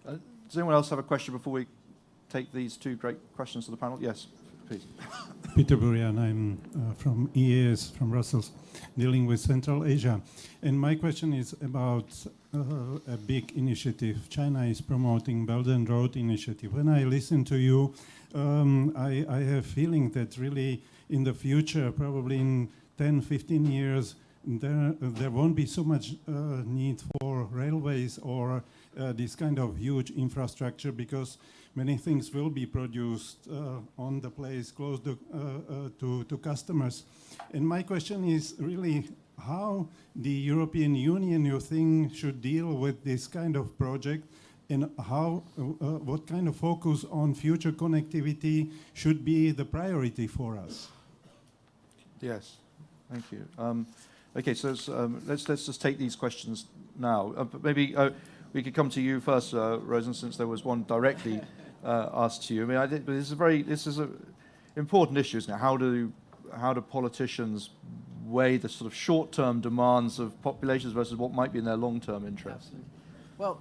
Does anyone else have a question before we take these two great questions to the panel? Yes, please. Peter Burian, I'm from EAS, from Brussels, dealing with Central Asia. And my question is about a big initiative. China is promoting Belt and Road Initiative. When I listen to you, I have a feeling that really in the future, probably in 10, 15 years, there won't be so much need for railways or this kind of huge infrastructure, because many things will be produced on the place close to customers. And my question is really how the European Union, you think, should deal with this kind of project, and how, what kind of focus on future connectivity should be the priority for us? Yes, thank you. Okay, so let's just take these questions now. But maybe we could come to you first, Rosen, since there was one directly asked to you. I mean, I think this is an important issue, isn't it? How do politicians weigh the sort of short-term demands of populations versus what might be in their long-term interests? Absolutely. Well,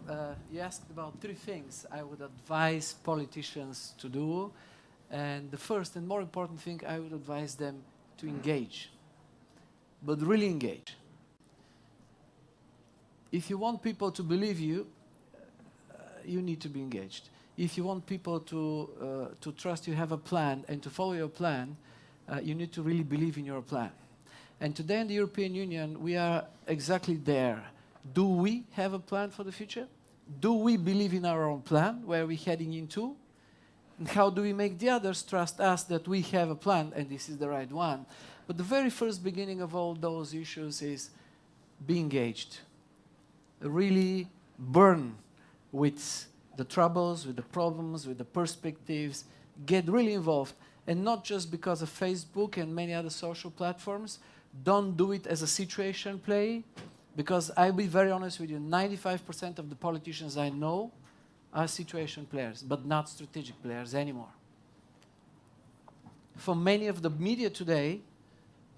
you asked about three things I would advise politicians to do. And the first and more important thing, I would advise them to engage, but really engage. If you want people to believe you, you need to be engaged. If you want people to trust you have a plan and to follow your plan, you need to really believe in your plan. And today in the European Union, we are exactly there. Do we have a plan for the future? Do we believe in our own plan, where we're heading into? And how do we make the others trust us that we have a plan and this is the right one? But the very first beginning of all those issues is be engaged. Really burn with the troubles, with the problems, with the perspectives. Get really involved. And not just because of Facebook and many other social platforms. Don't do it as a situation play. Because I'll be very honest with you, 95% of the politicians I know are situation players, but not strategic players anymore. For many of the media today,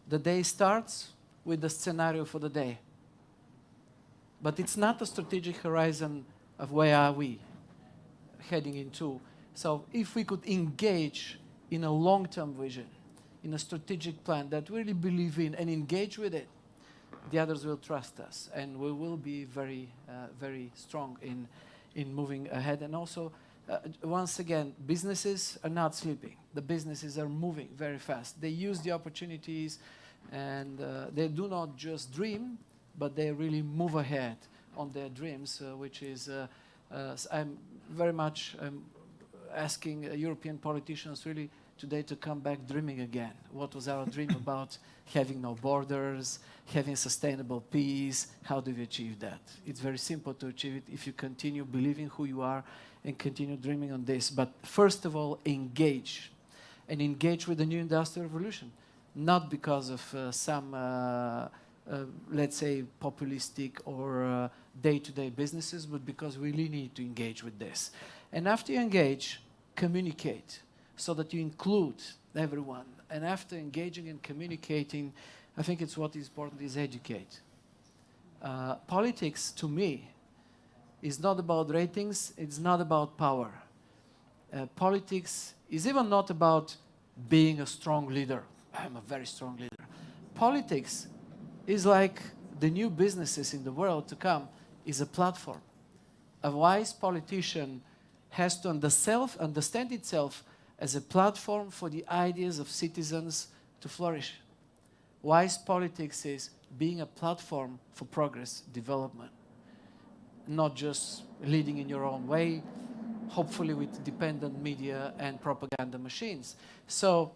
the day starts with the scenario for the day. But it's not a strategic horizon of where are we heading into. So if we could engage in a long-term vision, in a strategic plan that we really believe in and engage with it, the others will trust us, and we will be very, very strong in moving ahead. And also, once again, businesses are not sleeping. The businesses are moving very fast. They use the opportunities, and they do not just dream, but they really move ahead on their dreams, which is, I'm very much asking European politicians really today to come back dreaming again. What was our dream about having no borders, having sustainable peace? How do we achieve that? It's very simple to achieve it if you continue believing who you are and continue dreaming on this. But first of all, engage. And engage with the new industrial revolution. Not because of some, let's say, populistic or day-to-day businesses, but because we really need to engage with this. And after you engage, communicate, so that you include everyone. And after engaging and communicating, I think it's what is important is educate. Politics, to me, is not about ratings, it's not about power. Politics is even not about being a strong leader. I'm a very strong leader. Politics is like the new businesses in the world to come, is a platform. A wise politician has to understand itself as a platform for the ideas of citizens to flourish. Wise politics is being a platform for progress, development, not just leading in your own way, hopefully with dependent media and propaganda machines. So,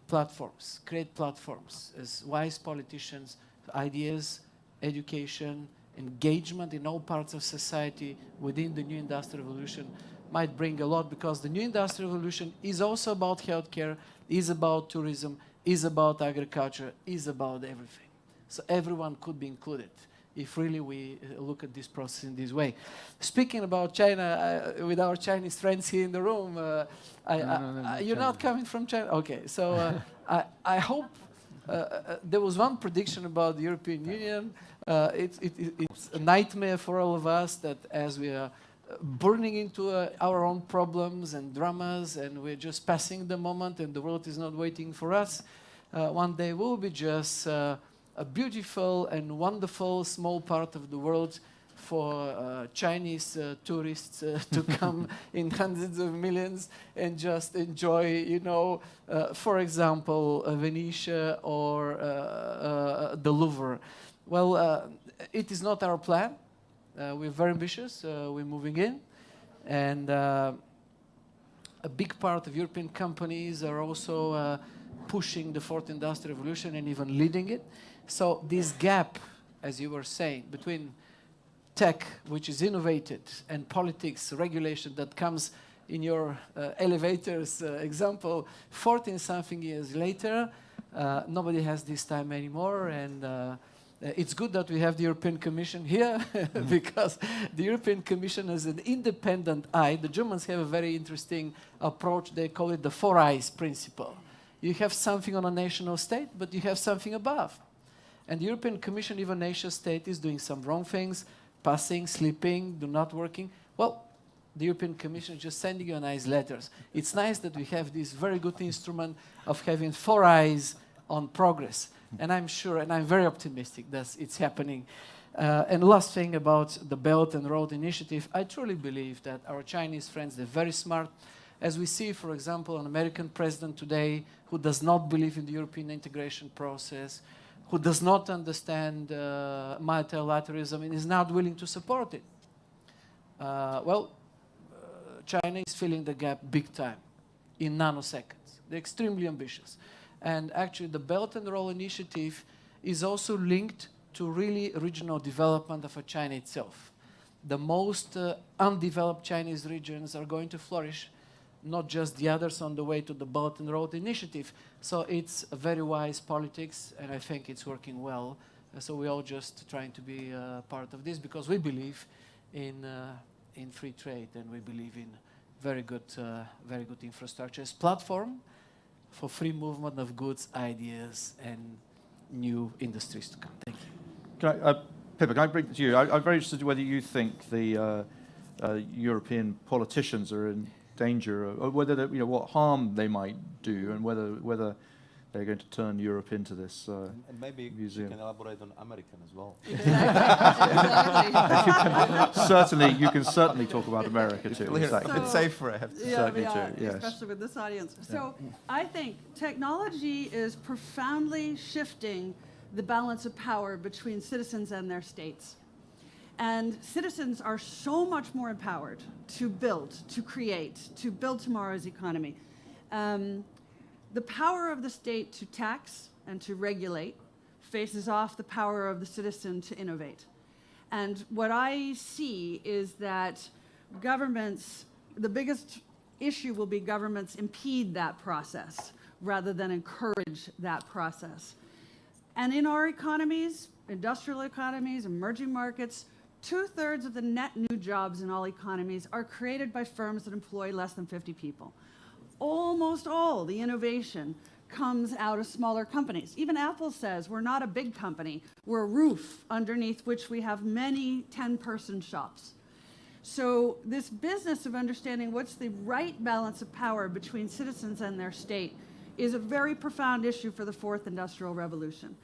platforms, create platforms as wise politicians, ideas, education, engagement in all parts of society within the new industrial revolution might bring a lot, because the new industrial revolution is also about healthcare, is about tourism, is about agriculture, is about everything. So everyone could be included if really we look at this process in this way. Speaking about China, with our Chinese friends here in the room, you're not coming from China? Okay, so I hope there was one prediction about the European Union. It's a nightmare for all of us that as we are burning into our own problems and dramas, and we're just passing the moment and the world is not waiting for us, one day we'll be just a beautiful and wonderful small part of the world for Chinese tourists to come in hundreds of millions and just enjoy, you know, for example, Venice or the Louvre. Well, it is not our plan. We're very ambitious, we're moving in, and a big part of European companies are also pushing the fourth industrial revolution and even leading it. So this gap, as you were saying, between tech, which is innovated, and politics, regulation that comes in your elevators example, 14-something years later, nobody has this time anymore, and it's good that we have the European Commission here because the European Commission is an independent eye. The Germans have a very interesting approach. They call it the 4 eyes principle. You have something on a national state, but you have something above. And the European Commission, even nation state, is doing some wrong things, passing, sleeping, do not working. Well, the European Commission is just sending you nice letters. It's nice that we have this very good instrument of having 4 eyes on progress. And I'm sure, and I'm very optimistic that it's happening. And last thing about the Belt and Road Initiative, I truly believe that our Chinese friends, they're very smart. As we see, for example, an American president today who does not believe in the European integration process, who does not understand multilateralism and is not willing to support it. China is filling the gap big time in nanoseconds. They're extremely ambitious. And actually, the Belt and Road Initiative is also linked to really regional development of China itself. The most undeveloped Chinese regions are going to flourish, not just the others on the way to the Belt and Road Initiative. So it's a very wise politics, and I think it's working well. So we're all just trying to be part of this because we believe in free trade, and we believe in very good infrastructure as platform for free movement of goods, ideas, and new industries to come. Thank you. Pippa, can I bring it to you? I'm very interested in whether you think the European politicians are in danger, or whether what harm they might do, and whether they're going to turn Europe into this and maybe museum. You can elaborate on American as well. You can certainly talk about America too. Exactly. It's safer, I have to say. Certainly too, yes. Especially with this audience. So I think technology is profoundly shifting the balance of power between citizens and their states. And citizens are so much more empowered to build, to create, to build tomorrow's economy. The power of the state to tax and to regulate faces off the power of the citizen to innovate. And what I see is that governments, the biggest issue will be governments impede that process rather than encourage that process. And in our economies, industrial economies, emerging markets, 2/3 of the net new jobs in all economies are created by firms that employ less than 50 people. Almost all the innovation comes out of smaller companies. Even Apple says we're not a big company. We're a roof underneath which we have many 10-person shops. So this business of understanding what's the right balance of power between citizens and their state is a very profound issue for the 4th Industrial Revolution.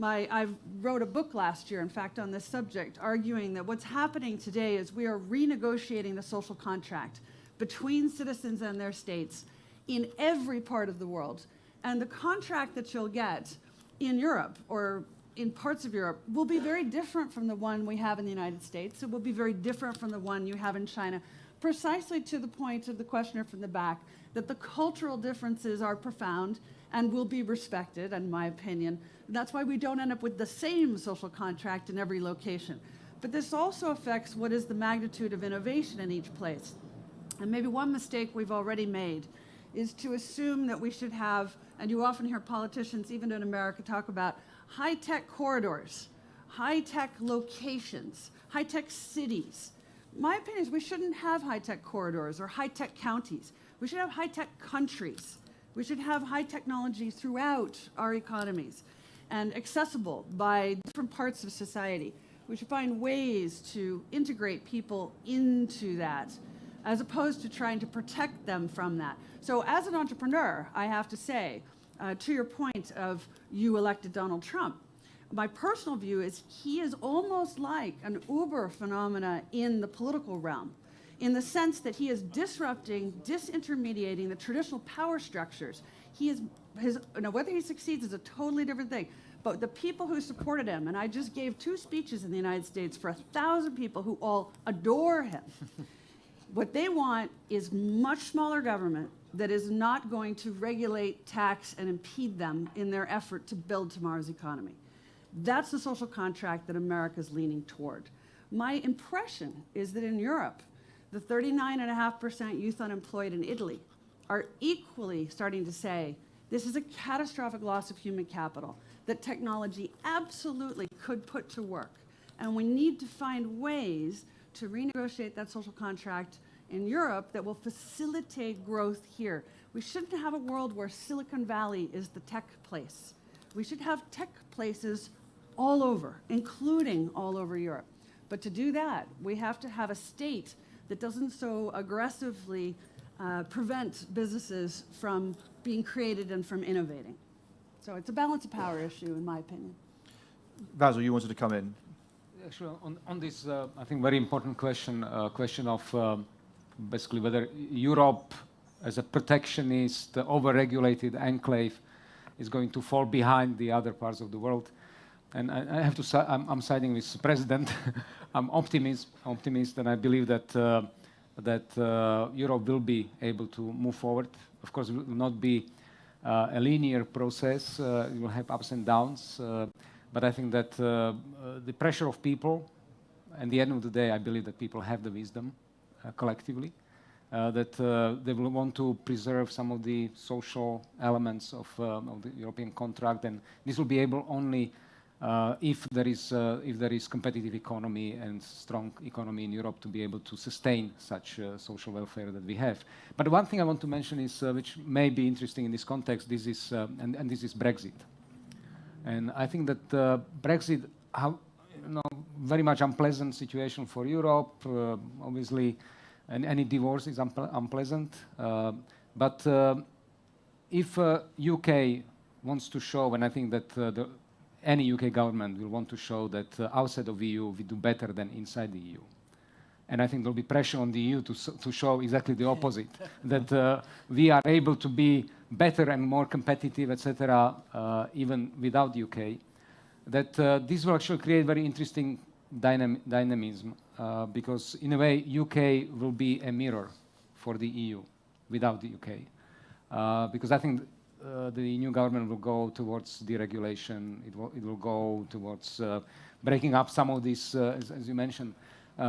I wrote a book last year, in fact, on this subject, arguing that what's happening today is we are renegotiating the social contract between citizens and their states in every part of the world. And the contract that you'll get in Europe or in parts of Europe will be very different from the one we have in the United States. It will be very different from the one you have in China, precisely to the point of the questioner from the back, that the cultural differences are profound and will be respected, in my opinion. That's why we don't end up with the same social contract in every location. But this also affects what is the magnitude of innovation in each place. And maybe one mistake we've already made is to assume that we should have, and you often hear politicians, even in America, talk about high-tech corridors, high-tech locations, high-tech cities. My opinion is we shouldn't have high-tech corridors or high-tech counties. We should have high-tech countries. We should have high technology throughout our economies and accessible by different parts of society. We should find ways to integrate people into that as opposed to trying to protect them from that. So as an entrepreneur, I have to say, to your point of you elected Donald Trump, my personal view is he is almost like an Uber phenomena in the political realm, in the sense that he is disrupting, disintermediating the traditional power structures. He is, whether he succeeds is a totally different thing, but the people who supported him, and I just gave 2 speeches in the United States for 1,000 people who all adore him. What they want is much smaller government that is not going to regulate, tax, and impede them in their effort to build tomorrow's economy. That's the social contract that America's leaning toward. My impression is that in Europe, the 39.5% youth unemployed in Italy are equally starting to say, this is a catastrophic loss of human capital that technology absolutely could put to work. And we need to find ways to renegotiate that social contract in Europe that will facilitate growth here. We shouldn't have a world where Silicon Valley is the tech place. We should have tech places all over, including all over Europe. But to do that, we have to have a state that doesn't so aggressively prevent businesses from being created and from innovating. So it's a balance of power issue, in my opinion. Basil, you wanted to come in. Actually, on this, I think very important question of basically whether Europe, as a protectionist, over-regulated enclave, is going to fall behind the other parts of the world. And I have to say, I'm siding with the President. I'm optimist, and I believe that Europe will be able to move forward. Of course, it will not be a linear process. It will have ups and downs. But I think that the pressure of people, at the end of the day, I believe that people have the wisdom collectively, that they will want to preserve some of the social elements of the European contract, and this will be able only if there is competitive economy and strong economy in Europe to be able to sustain such social welfare that we have. But one thing I want to mention is, which may be interesting in this context, this is Brexit. And I think that Brexit, very much unpleasant situation for Europe. Obviously, any divorce is unpleasant. But if UK wants to show, and I think that any UK government will want to show that outside of the EU we do better than inside the EU. And I think there will be pressure on the EU to show exactly the opposite, that we are able to be better and more competitive, etc., even without the UK, that this will actually create very interesting dynamism, because in a way UK will be a mirror for the EU without the UK. Because I think the new government will go towards deregulation, it will go towards breaking up some of these, as you mentioned,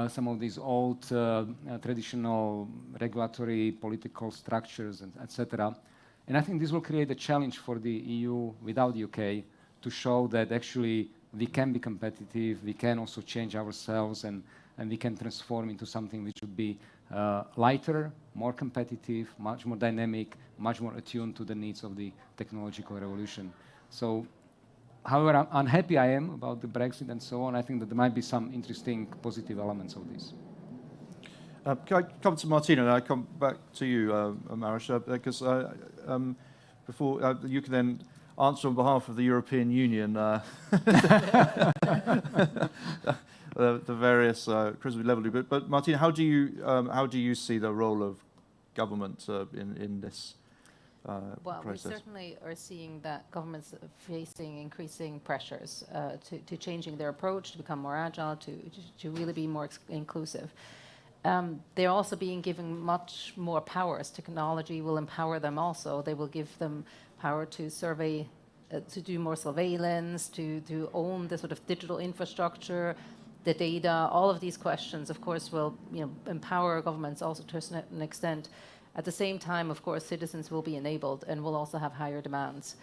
some of these old traditional regulatory political structures, etc. And I think this will create a challenge for the EU without the UK to show that actually we can be competitive, we can also change ourselves, and we can transform into something which would be lighter, more competitive, much more dynamic, much more attuned to the needs of the technological revolution. So, however unhappy I am about the Brexit and so on, I think that there might be some interesting positive elements of this. Can I come to Martina and I come back to you, Maroš, because before you can then answer on behalf of the European Union the various criticisms leveled. But Martina, how do you see the role of government in this Well, process? we certainly are seeing that governments are facing increasing pressures to changing their approach, to become more agile, to really be more inclusive. They're also being given much more powers. Technology will empower them also. They will give them power to survey, to do more surveillance, to own the sort of digital infrastructure, the data. All of these questions, of course, will empower governments also to a certain extent. At the same time, of course, citizens will be enabled and will also have higher demands.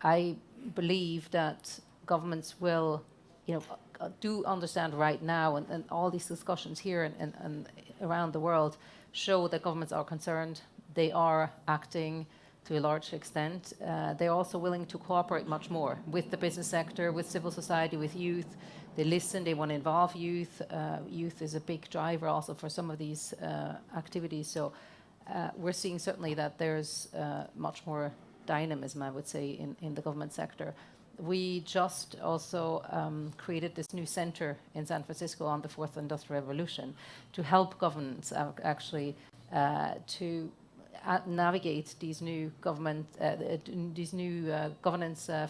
I believe that governments will, do understand right now, and all these discussions here and around the world show that governments are concerned. They are acting to a large extent. They're also willing to cooperate much more with the business sector, with civil society, with youth. They listen, they want to involve youth. Youth is a big driver also for some of these activities. So we're seeing certainly that there's much more dynamism, I would say, in the government sector. We just also created this new center in San Francisco on the fourth industrial revolution to help governments actually to navigate these new governance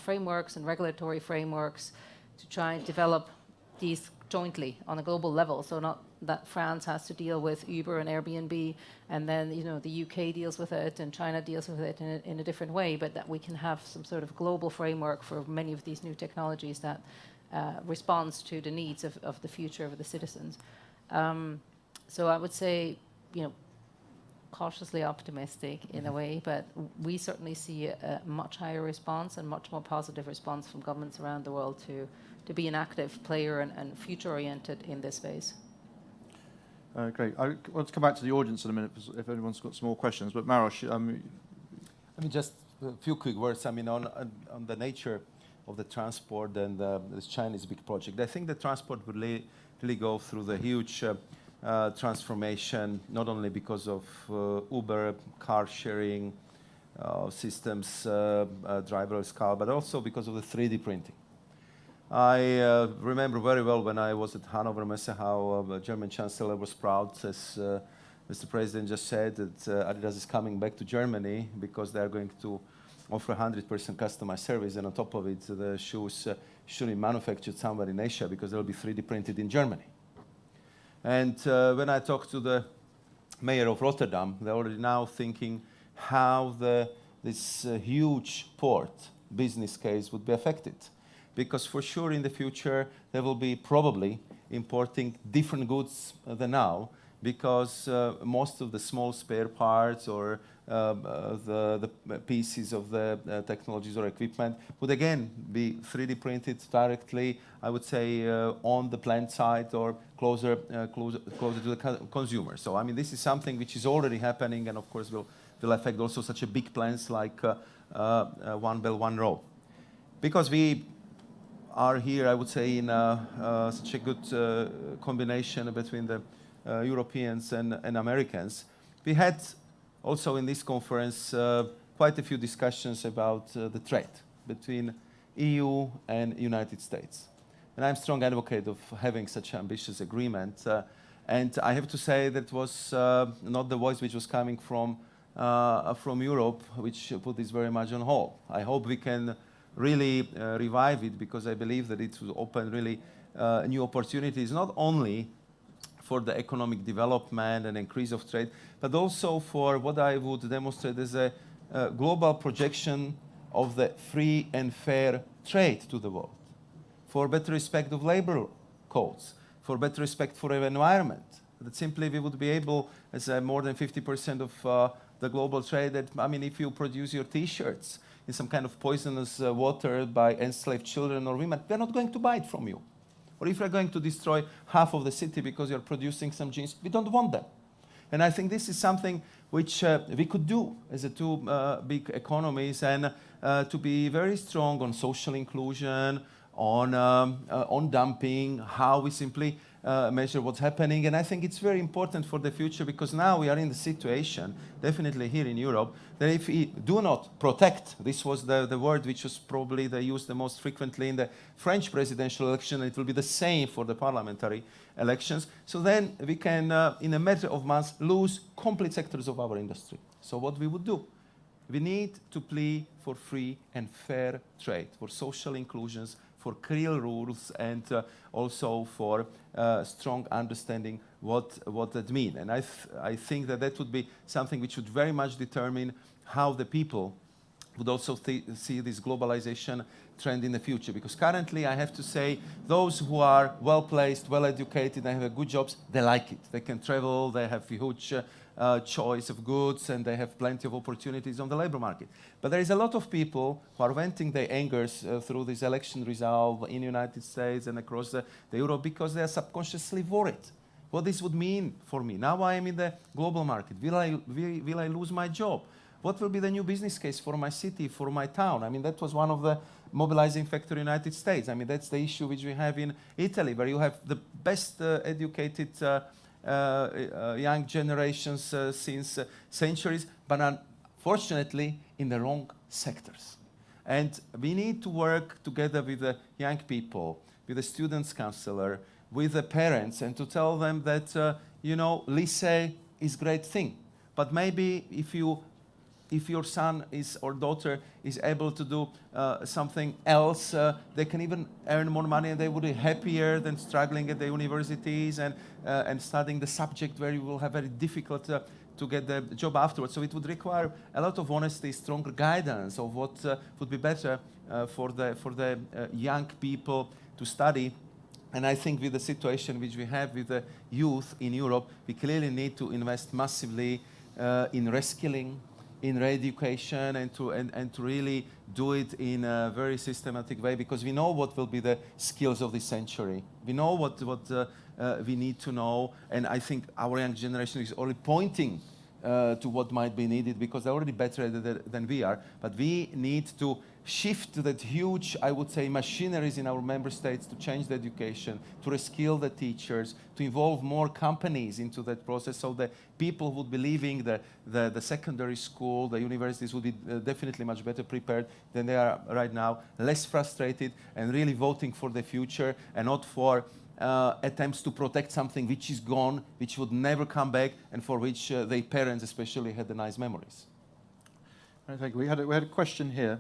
frameworks and regulatory frameworks, to try and develop these jointly on a global level. So not that France has to deal with Uber and Airbnb, and then the UK deals with it and China deals with it in a different way, but that we can have some sort of global framework for many of these new technologies that responds to the needs of the future of the citizens. So I would say, cautiously optimistic in a way, but we certainly see a much higher response and much more positive response from governments around the world to be an active player and future-oriented in this space. Great. I want to come back to the audience in a minute if anyone's got some more questions. But Maroš, just a few quick words. On the nature the transport and this Chinese big project. I think the transport will really go through the huge transformation, not only because of Uber, car sharing systems, driverless car, but also because of the 3D printing. I remember very well when I was at Hanover Messe how the German Chancellor was proud, as Mr. President just said, that Adidas is coming back to Germany because they are going to offer 100% customized service, and on top of it, the shoes shouldn't be manufactured somewhere in Asia because they'll be 3D printed in Germany. And when I talked to the mayor of Rotterdam, they're already now thinking how this huge port business case would be affected. Because for sure in the future, they will be probably importing different goods than now, because most of the small spare parts or the pieces of the technologies or equipment would again be 3D printed directly, I would say, on the plant site or closer to the consumer. So I mean, this is something which is already happening, and of course will affect also such a big plants like One Belt One Road. Because we are here, I would say, in such a good combination between the Europeans and Americans. We had also in this conference quite a few discussions about the trade between EU and United States. And I'm a strong advocate of having such ambitious agreement. And I have to say that was not the voice which was coming from Europe, which put this very much on hold. I hope we can really revive it, because I believe that it will open really new opportunities, not only for the economic development and increase of trade, but also for what I would demonstrate as a global projection of the free and fair trade to the world, for better respect of labor codes, for better respect for the environment. That simply we would be able, as more than 50% of the global trade, that, I mean, if you produce your T-shirts in some kind of poisonous water by enslaved children or women, they're not going to buy it from you. Or if you're going to destroy half of the city because you're producing some jeans, we don't want them. And I think this is something which we could do as a two big economies, and to be very strong on social inclusion, on dumping, how we simply measure what's happening. And I think it's very important for the future, because now we are in the situation, definitely here in Europe, that if we do not protect, this was the word which was probably they used the most frequently in the French presidential election, it will be the same for the parliamentary elections. So then we can, in a matter of months, lose complete sectors of our industry. So what we would do? We need to plea for free and fair trade, for social inclusions, for clear rules, and also for strong understanding what that means. And I think that would be something which would very much determine how the people would also see this globalization trend in the future. Because currently, I have to say, those who are well-placed, well-educated, and have good jobs, they like it. They can travel, they have a huge choice of goods, and they have plenty of opportunities on the labor market. But there is a lot of people who are venting their angers through this election result in the United States and across the Europe, because they are subconsciously worried what this would mean for me. Now I am in the global market. Will I lose my job? What will be the new business case for my city, for my town? I mean, that was one of the mobilizing factors in the United States. I mean, that's the issue which we have in Italy, where you have the best educated young generations since centuries, but unfortunately in the wrong sectors. And we need to work together with the young people, with the students' counselor, with the parents, and to tell them that, you know, lycée is a great thing. But maybe if your son or daughter is able to do something else, they can even earn more money, and they would be happier than struggling at the universities and studying the subject where you will have very difficult to get the job afterwards. So it would require a lot of honesty, stronger guidance of what would be better for the young people to study. And I think with the situation which we have with the youth in Europe, we clearly need to invest massively in reskilling, in re-education, and to really do it in a very systematic way, because we know what will be the skills of this century. We know what we need to know, and I think our young generation is already pointing to what might be needed, because they're already better than we are. But we need to shift that huge, I would say, machineries in our member states to change the education, to reskill the teachers, to involve more companies into that process, so that people would be leaving the secondary school, the universities would be definitely much better prepared than they are right now, less frustrated, and really voting for the future and not for attempts to protect something which is gone, which would never come back, and for which their parents especially had the nice memories. I think we had a question here.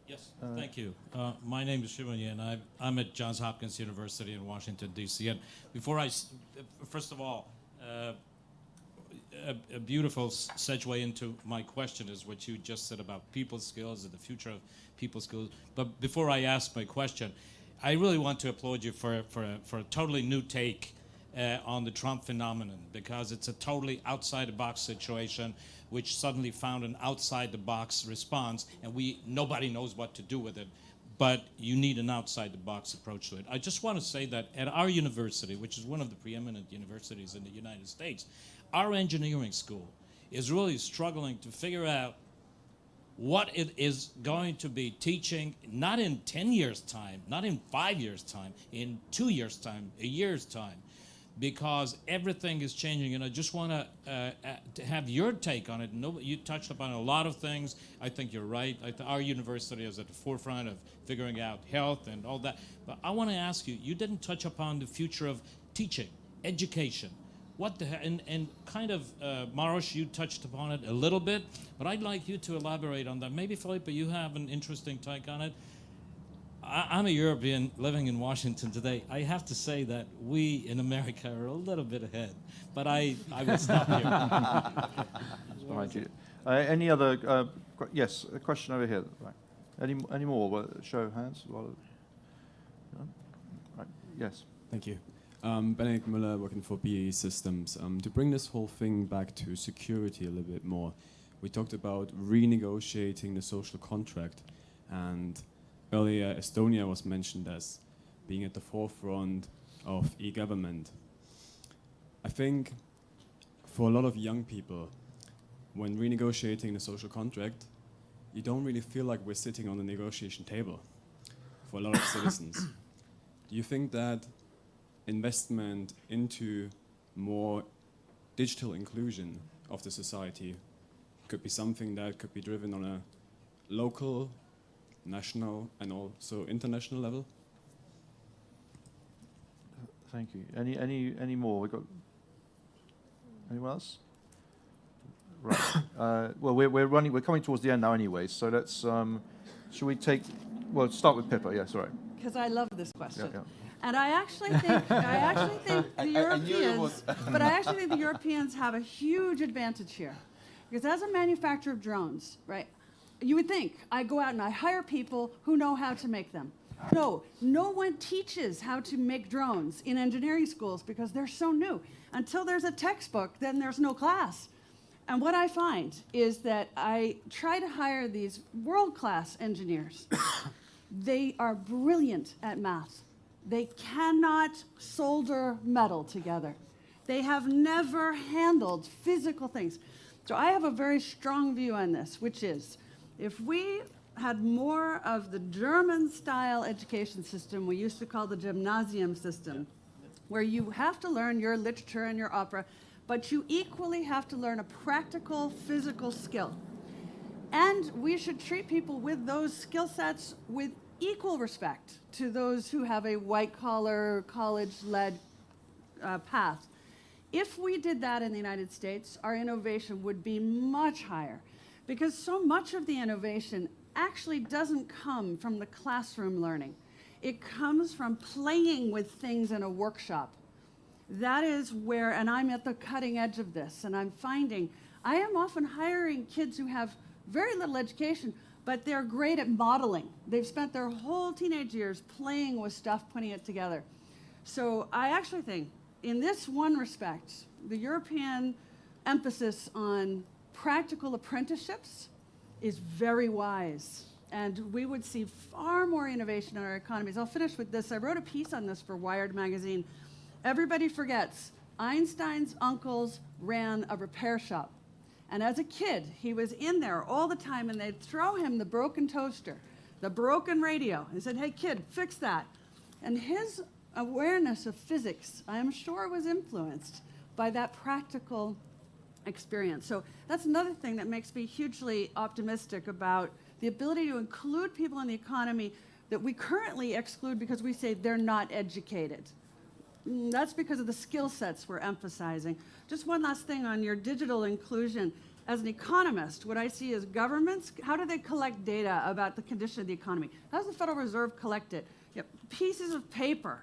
Yes, thank you. My name is Shivanya, and I'm at Johns Hopkins University in Washington, D.C. And first of all, a beautiful segue into my question is what you just said about people skills and the future of people skills. But before I ask my question, I really want to applaud you for a totally new take on the Trump phenomenon, because it's a totally outside-the-box situation which suddenly found an outside-the-box response, and nobody knows what to do with it. But you need an outside-the-box approach to it. I just want to say that at our university, which is one of the preeminent universities in the United States, our engineering school is really struggling to figure out what it is going to be teaching, not in 10 years' time, not in 5 years' time, in 2 years' time, a year's time, because everything is changing. And I just want to have your take on it. You touched upon a lot of things. I think you're right. Our university is at the forefront of figuring out health and all that. But I want to ask you, you didn't touch upon the future of teaching, education. And kind of, Maros, you touched upon it a little bit, but I'd like you to elaborate on that. Maybe, Felipe, you have an interesting take on it. I'm a European living in Washington today. I have to say that we in America are a little bit ahead, but I will stop here. Behind you. Any other, yes, a question over here. Right. Any more? Well, show of hands. Right. Yes. Thank you. Benedikt Müller, working for BAE Systems. To bring this whole thing back to security a little bit more, we talked about renegotiating the social contract, and earlier Estonia was mentioned as being at the forefront of e-government. I think for a lot of young people, when renegotiating the social contract, you don't really feel like we're sitting on the negotiation table for a lot of citizens. Do you think that investment into more digital inclusion of the society could be something that could be driven on a local, national, and also international level? Thank you. Any more? We got anyone else? Right. Well, we're coming towards the end now, anyway. So let's. Should we take? Well, start with Pippa. Yes, all right. Because I love this question. Yeah. And I actually think the Europeans, but I actually think the Europeans have a huge advantage here, because as a manufacturer of drones, right, you would think I go out and I hire people who know how to make them. No one teaches how to make drones in engineering schools because they're so new. Until there's a textbook, then there's no class. And what I find is that I try to hire these world-class engineers. They are brilliant at math. They cannot solder metal together. They have never handled physical things. So I have a very strong view on this, which is, if we had more of the German-style education system we used to call the gymnasium system, where you have to learn your literature and your opera, but you equally have to learn a practical physical skill. And we should treat people with those skill sets with equal respect to those who have a white-collar, college-led path. If we did that in the United States, our innovation would be much higher, because so much of the innovation actually doesn't come from the classroom learning. It comes from playing with things in a workshop. That is where, and I'm at the cutting edge of this, and I'm finding, I am often hiring kids who have very little education, but they're great at modeling. They've spent their whole teenage years playing with stuff, putting it together. So I actually think, in this one respect, the European emphasis on practical apprenticeships is very wise. And we would see far more innovation in our economies. I'll finish with this. I wrote a piece on this for Wired magazine. Everybody forgets Einstein's uncles ran a repair shop. And as a kid, he was in there all the time, and they'd throw him the broken toaster, the broken radio, and said, hey, kid, fix that. And his awareness of physics, I am sure, was influenced by that practical experience. So that's another thing that makes me hugely optimistic about the ability to include people in the economy that we currently exclude because we say they're not educated. That's because of the skill sets we're emphasizing. Just one last thing on your digital inclusion. As an economist, what I see is governments, how do they collect data about the condition of the economy? How does the Federal Reserve collect it? Pieces of paper.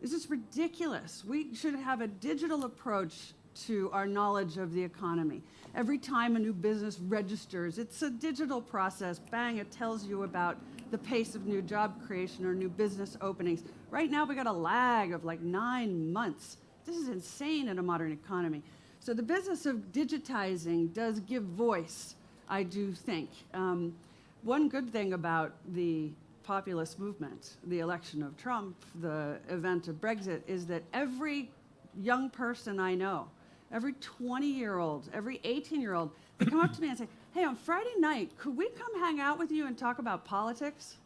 This is ridiculous. We should have a digital approach to our knowledge of the economy. Every time a new business registers, it's a digital process. Bang, it tells you about the pace of new job creation or new business openings. Right now, we got a lag of like 9 months. This is insane in a modern economy. So the business of digitizing does give voice, I do think. One good thing about the populist movement, the election of Trump, the event of Brexit, is that every young person I know, every 20-year-old, every 18-year-old, they come up to me and say, hey, on Friday night, could we come hang out with you and talk about politics?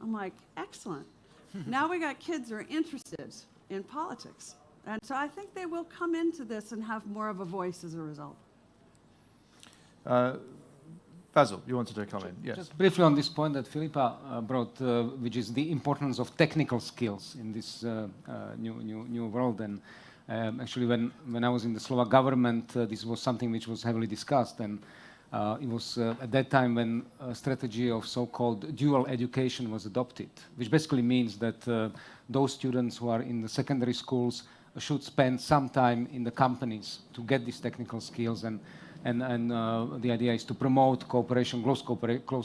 I'm like, excellent. Now we got kids who are interested in politics. And so I think they will come into this and have more of a voice as a result. Basil, you wanted to come in? Yes. Just briefly on this point that Filipa brought, which is the importance of technical skills in this new world. And actually, when I was in the Slovak government, this was something which was heavily discussed. And it was at that time when a strategy of so-called dual education was adopted, which basically means that those students who are in the secondary schools should spend some time in the companies to get these technical skills. And the idea is to promote cooperation, close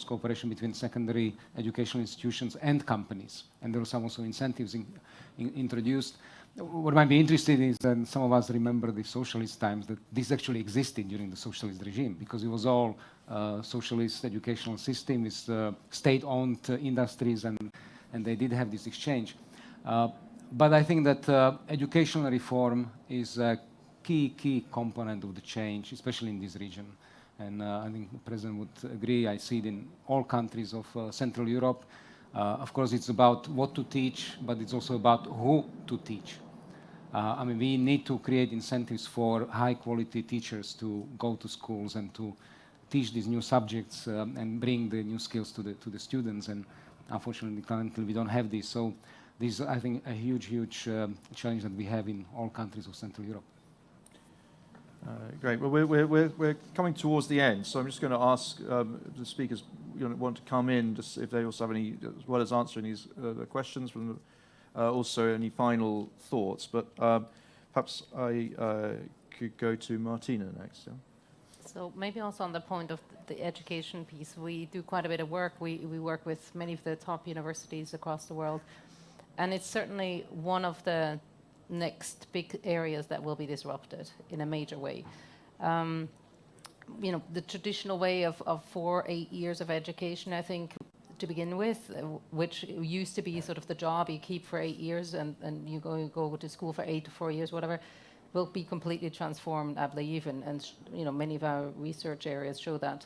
cooperation between secondary educational institutions and companies. And there were some also incentives introduced. What might be interesting is that some of us remember the socialist times, that this actually existed during the socialist regime, because it was all socialist educational system with state-owned industries, and they did have this exchange. But I think that educational reform is a key component of the change, especially in this region. And I think the President would agree. I see it in all countries of Central Europe. Of course, it's about what to teach, but it's also about who to teach. I mean, we need to create incentives for high-quality teachers to go to schools and to teach these new subjects and bring the new skills to the students. And unfortunately, currently, we don't have this. So this is, I think, a huge challenge that we have in all countries of Central Europe. Great. Well, we're coming towards the end, so I'm just going to ask the speakers want to come in, just if they also have any, as well as answering these the questions from also any final thoughts. But perhaps I could go to Martina next. Yeah? So maybe also on the point of the education piece, we do quite a bit of work. We work with many of the top universities across the world, and it's certainly one of the next big areas that will be disrupted in a major way. The traditional way of 4-8 years of education, I think, to begin with, which used to be sort of the job you keep for 8 years and you go to school for 8 to 4 years, whatever, will be completely transformed, I believe, and many of our research areas show that.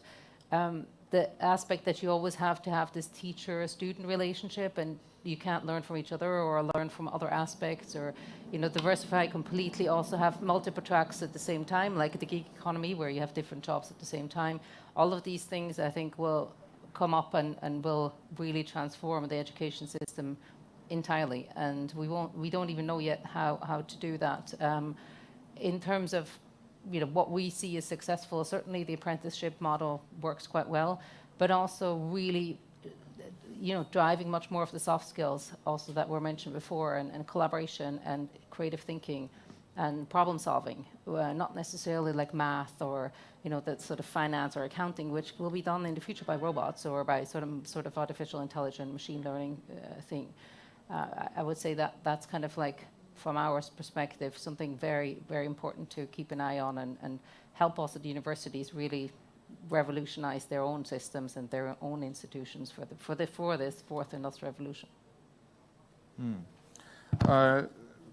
The aspect that you always have to have this teacher-student relationship, and you can't learn from each other or learn from other aspects, or diversify completely, also have multiple tracks at the same time, like the gig economy where you have different jobs at the same time. All of these things, I think, will come up and will really transform the education system entirely, and we don't even know yet how to do that. In terms of what we see as successful, certainly the apprenticeship model works quite well, but also really driving much more of the soft skills also that were mentioned before, and collaboration and creative thinking and problem solving, not necessarily like math or that sort of finance or accounting, which will be done in the future by robots or by sort of artificial intelligence, machine learning thing. I would say that that's kind of like, from our perspective, something very, very important to keep an eye on and help us at the universities really revolutionize their own systems and their own institutions for this fourth industrial revolution.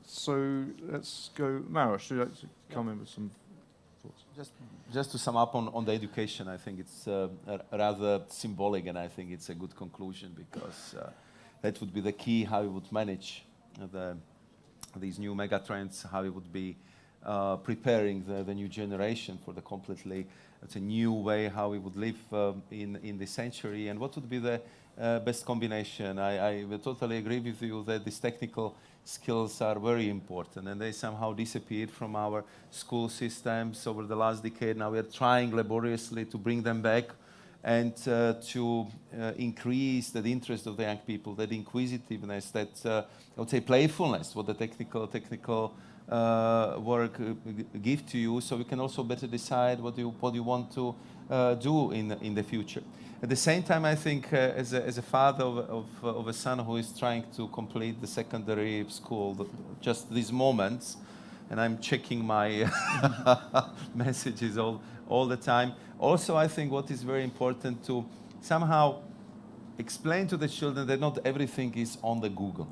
So let's go, Maros, would you like to come in with some thoughts? Just to sum up on the education, I think it's rather symbolic, and I think it's a good conclusion, because that would be the key how we would manage these new mega trends, how we would be preparing the new generation for the completely it's a new way how we would live in this century, and what would be the best combination. I will totally agree with you that these technical skills are very important, and they somehow disappeared from our school systems over the last decade. Now we are trying laboriously to bring them back and to increase the interest of the young people, that inquisitiveness, that I would say playfulness, what the technical work give to you, so you can also better decide what you want to do in the future. At the same time, I think as a father of a son who is trying to complete the secondary school, just these moments, and I'm checking my messages all the time. Also, I think what is very important to somehow explain to the children that not everything is on the Google.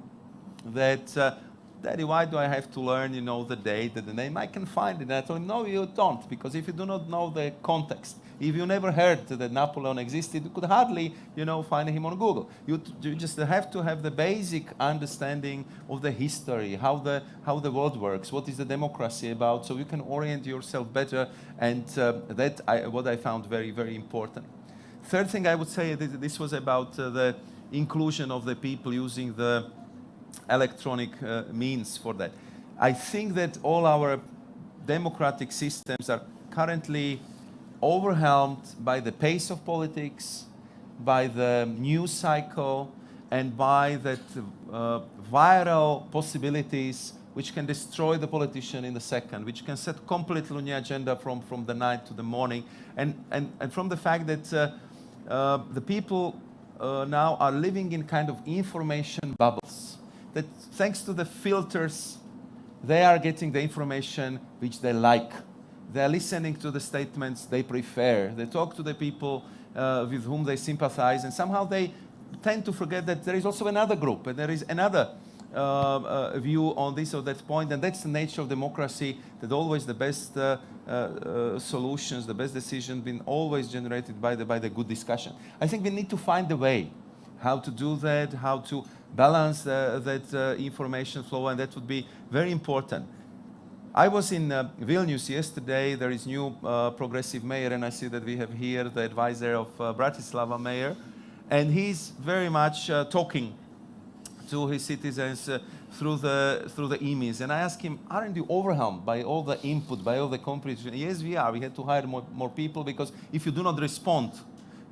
That Daddy, why do I have to learn, the date and the name? I can find it. And I told him, no, you don't, because if you do not know the context, if you never heard that Napoleon existed, you could hardly, find him on Google. You just have to have the basic understanding of the history, how the world works, what is the democracy about, so you can orient yourself better, and what I found very, very important. Third thing I would say, this was about the inclusion of the people using the electronic means for that. I think that all our democratic systems are currently overwhelmed by the pace of politics, by the news cycle, and by that viral possibilities which can destroy the politician in a second, which can set completely new agenda from the night to the morning, and from the fact that the people now are living in kind of information bubbles, that thanks to the filters, they are getting the information which they like. They are listening to the statements they prefer. They talk to the people with whom they sympathize, and somehow they tend to forget that there is also another group, and there is another view on this or that point, and that's the nature of democracy, that always the best solutions, the best decisions been always generated by the good discussion. I think we need to find a way how to do that, how to balance that information flow, and that would be very important. I was in Vilnius yesterday. There is new progressive mayor, and I see that we have here the advisor of Bratislava mayor, and he's very much talking to his citizens through the emails. And I asked him, aren't you overwhelmed by all the input, by all the competition? Yes, we are. We had to hire more people, because if you do not respond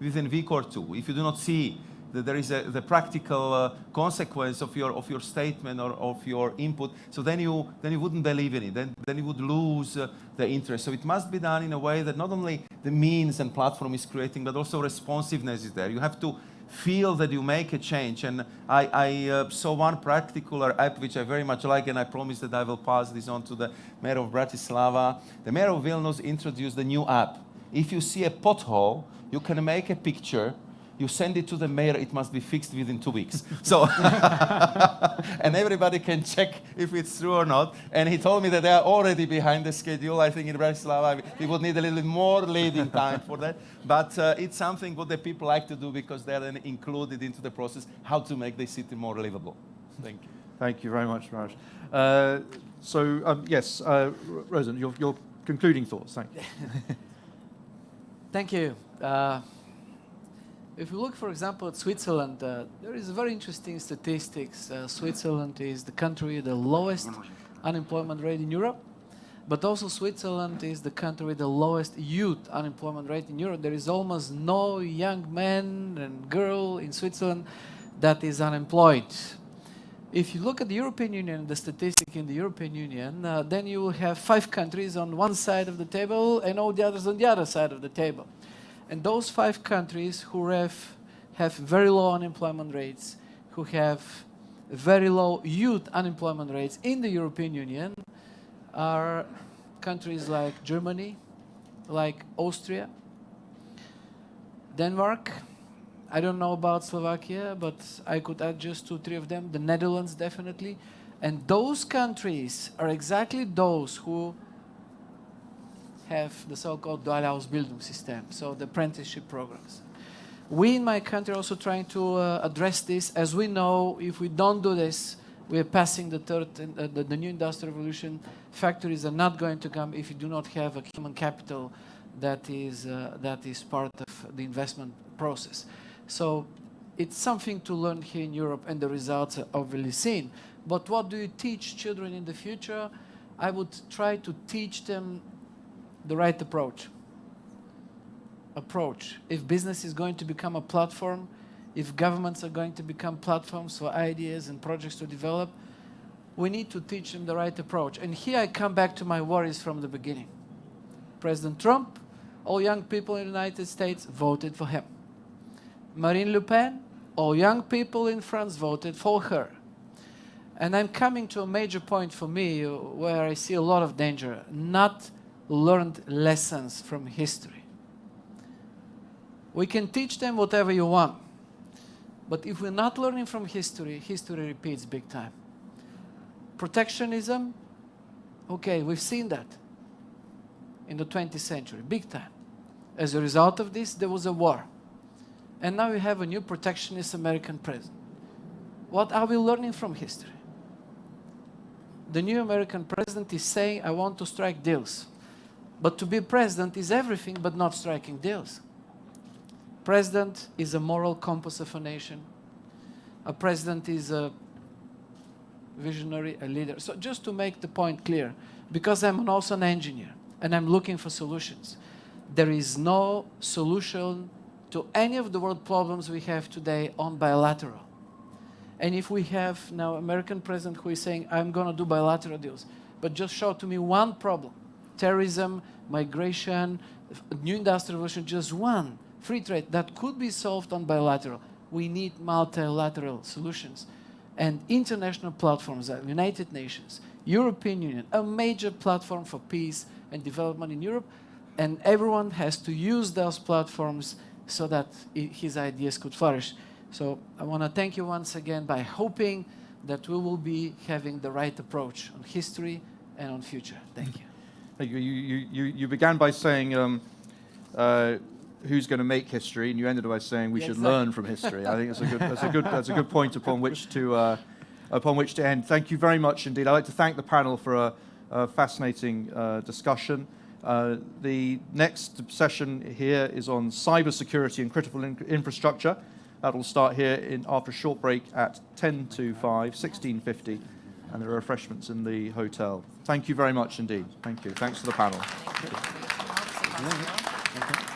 within a week or two, if you do not see that there is the practical consequence of your statement or of your input, so then you wouldn't believe in it. Then you would lose the interest. So it must be done in a way that not only the means and platform is creating, but also responsiveness is there. You have to feel that you make a change. And I saw one particular app which I very much like, and I promise that I will pass this on to the mayor of Bratislava. The mayor of Vilnius introduced a new app. If you see a pothole, you can make a picture. You send it to the mayor, it must be fixed within 2 weeks. So, and everybody can check if it's true or not. And he told me that they are already behind the schedule. I think in Bratislava, we would need a little bit more leading time for that. But it's something what the people like to do, because they are then included into the process, how to make the city more livable. Thank you. Thank you very much, Raj. Yes, Rosen, your concluding thoughts. Thank you. Thank you. If you look, for example, at Switzerland, there is very interesting statistics. Switzerland is the country with the lowest unemployment rate in Europe, but also Switzerland is the country with the lowest youth unemployment rate in Europe. There is almost no young man and girl in Switzerland that is unemployed. If you look at the European Union, the statistic in the European Union, then you will have 5 countries on one side of the table and all the others on the other side of the table. And those 5 countries who have very low unemployment rates, who have very low youth unemployment rates in the European Union, are countries like Germany, like Austria, Denmark. I don't know about Slovakia, but I could add just 2 or 3 of them. The Netherlands, definitely. And those countries are exactly those who have the so-called duale Ausbildungssystem, so the apprenticeship programs. We in my country are also trying to address this. As we know, if we don't do this, we are passing the new industrial revolution. Factories are not going to come if you do not have a human capital that is part of the investment process. So it's something to learn here in Europe, and the results are obviously seen. But what do you teach children in the future? I would try to teach them the right approach. If business is going to become a platform, if governments are going to become platforms for ideas and projects to develop, we need to teach them the right approach. And here I come back to my worries from the beginning. President Trump, all young people in the United States voted for him. Marine Le Pen, all young people in France voted for her. And I'm coming to a major point for me where I see a lot of danger, not learned lessons from history. We can teach them whatever you want, but if we're not learning from history, history repeats big time. Protectionism, okay, we've seen that in the 20th century, big time. As a result of this, there was a war. And now we have a new protectionist American president. What are we learning from history? The new American president is saying, I want to strike deals. But to be president is everything but not striking deals. President is a moral compass of a nation. A president is a visionary, a leader. So just to make the point clear, because I'm also an engineer and I'm looking for solutions, there is no solution to any of the world problems we have today on bilateral. And if we have now an American president who is saying, I'm going to do bilateral deals, but just show to me one problem, terrorism, migration, new industrial revolution, just one, free trade, that could be solved on bilateral. We need multilateral solutions. And international platforms, United Nations, European Union, a major platform for peace and development in Europe, and everyone has to use those platforms so that his ideas could flourish. So I want to thank you once again by hoping that we will be having the right approach on history and on future. Thank you. Thank you. You began by saying who's going to make history, and you ended by saying we should learn from history. I think that's a good point upon which to end. Thank you very much indeed. I'd like to thank the panel for a fascinating discussion. The next session here is on cybersecurity and critical infrastructure. That will start here after a short break at 10 to 5, 16:50, and there are refreshments in the hotel. Thank you very much indeed. Thank you. Thanks to the panel. Thank you.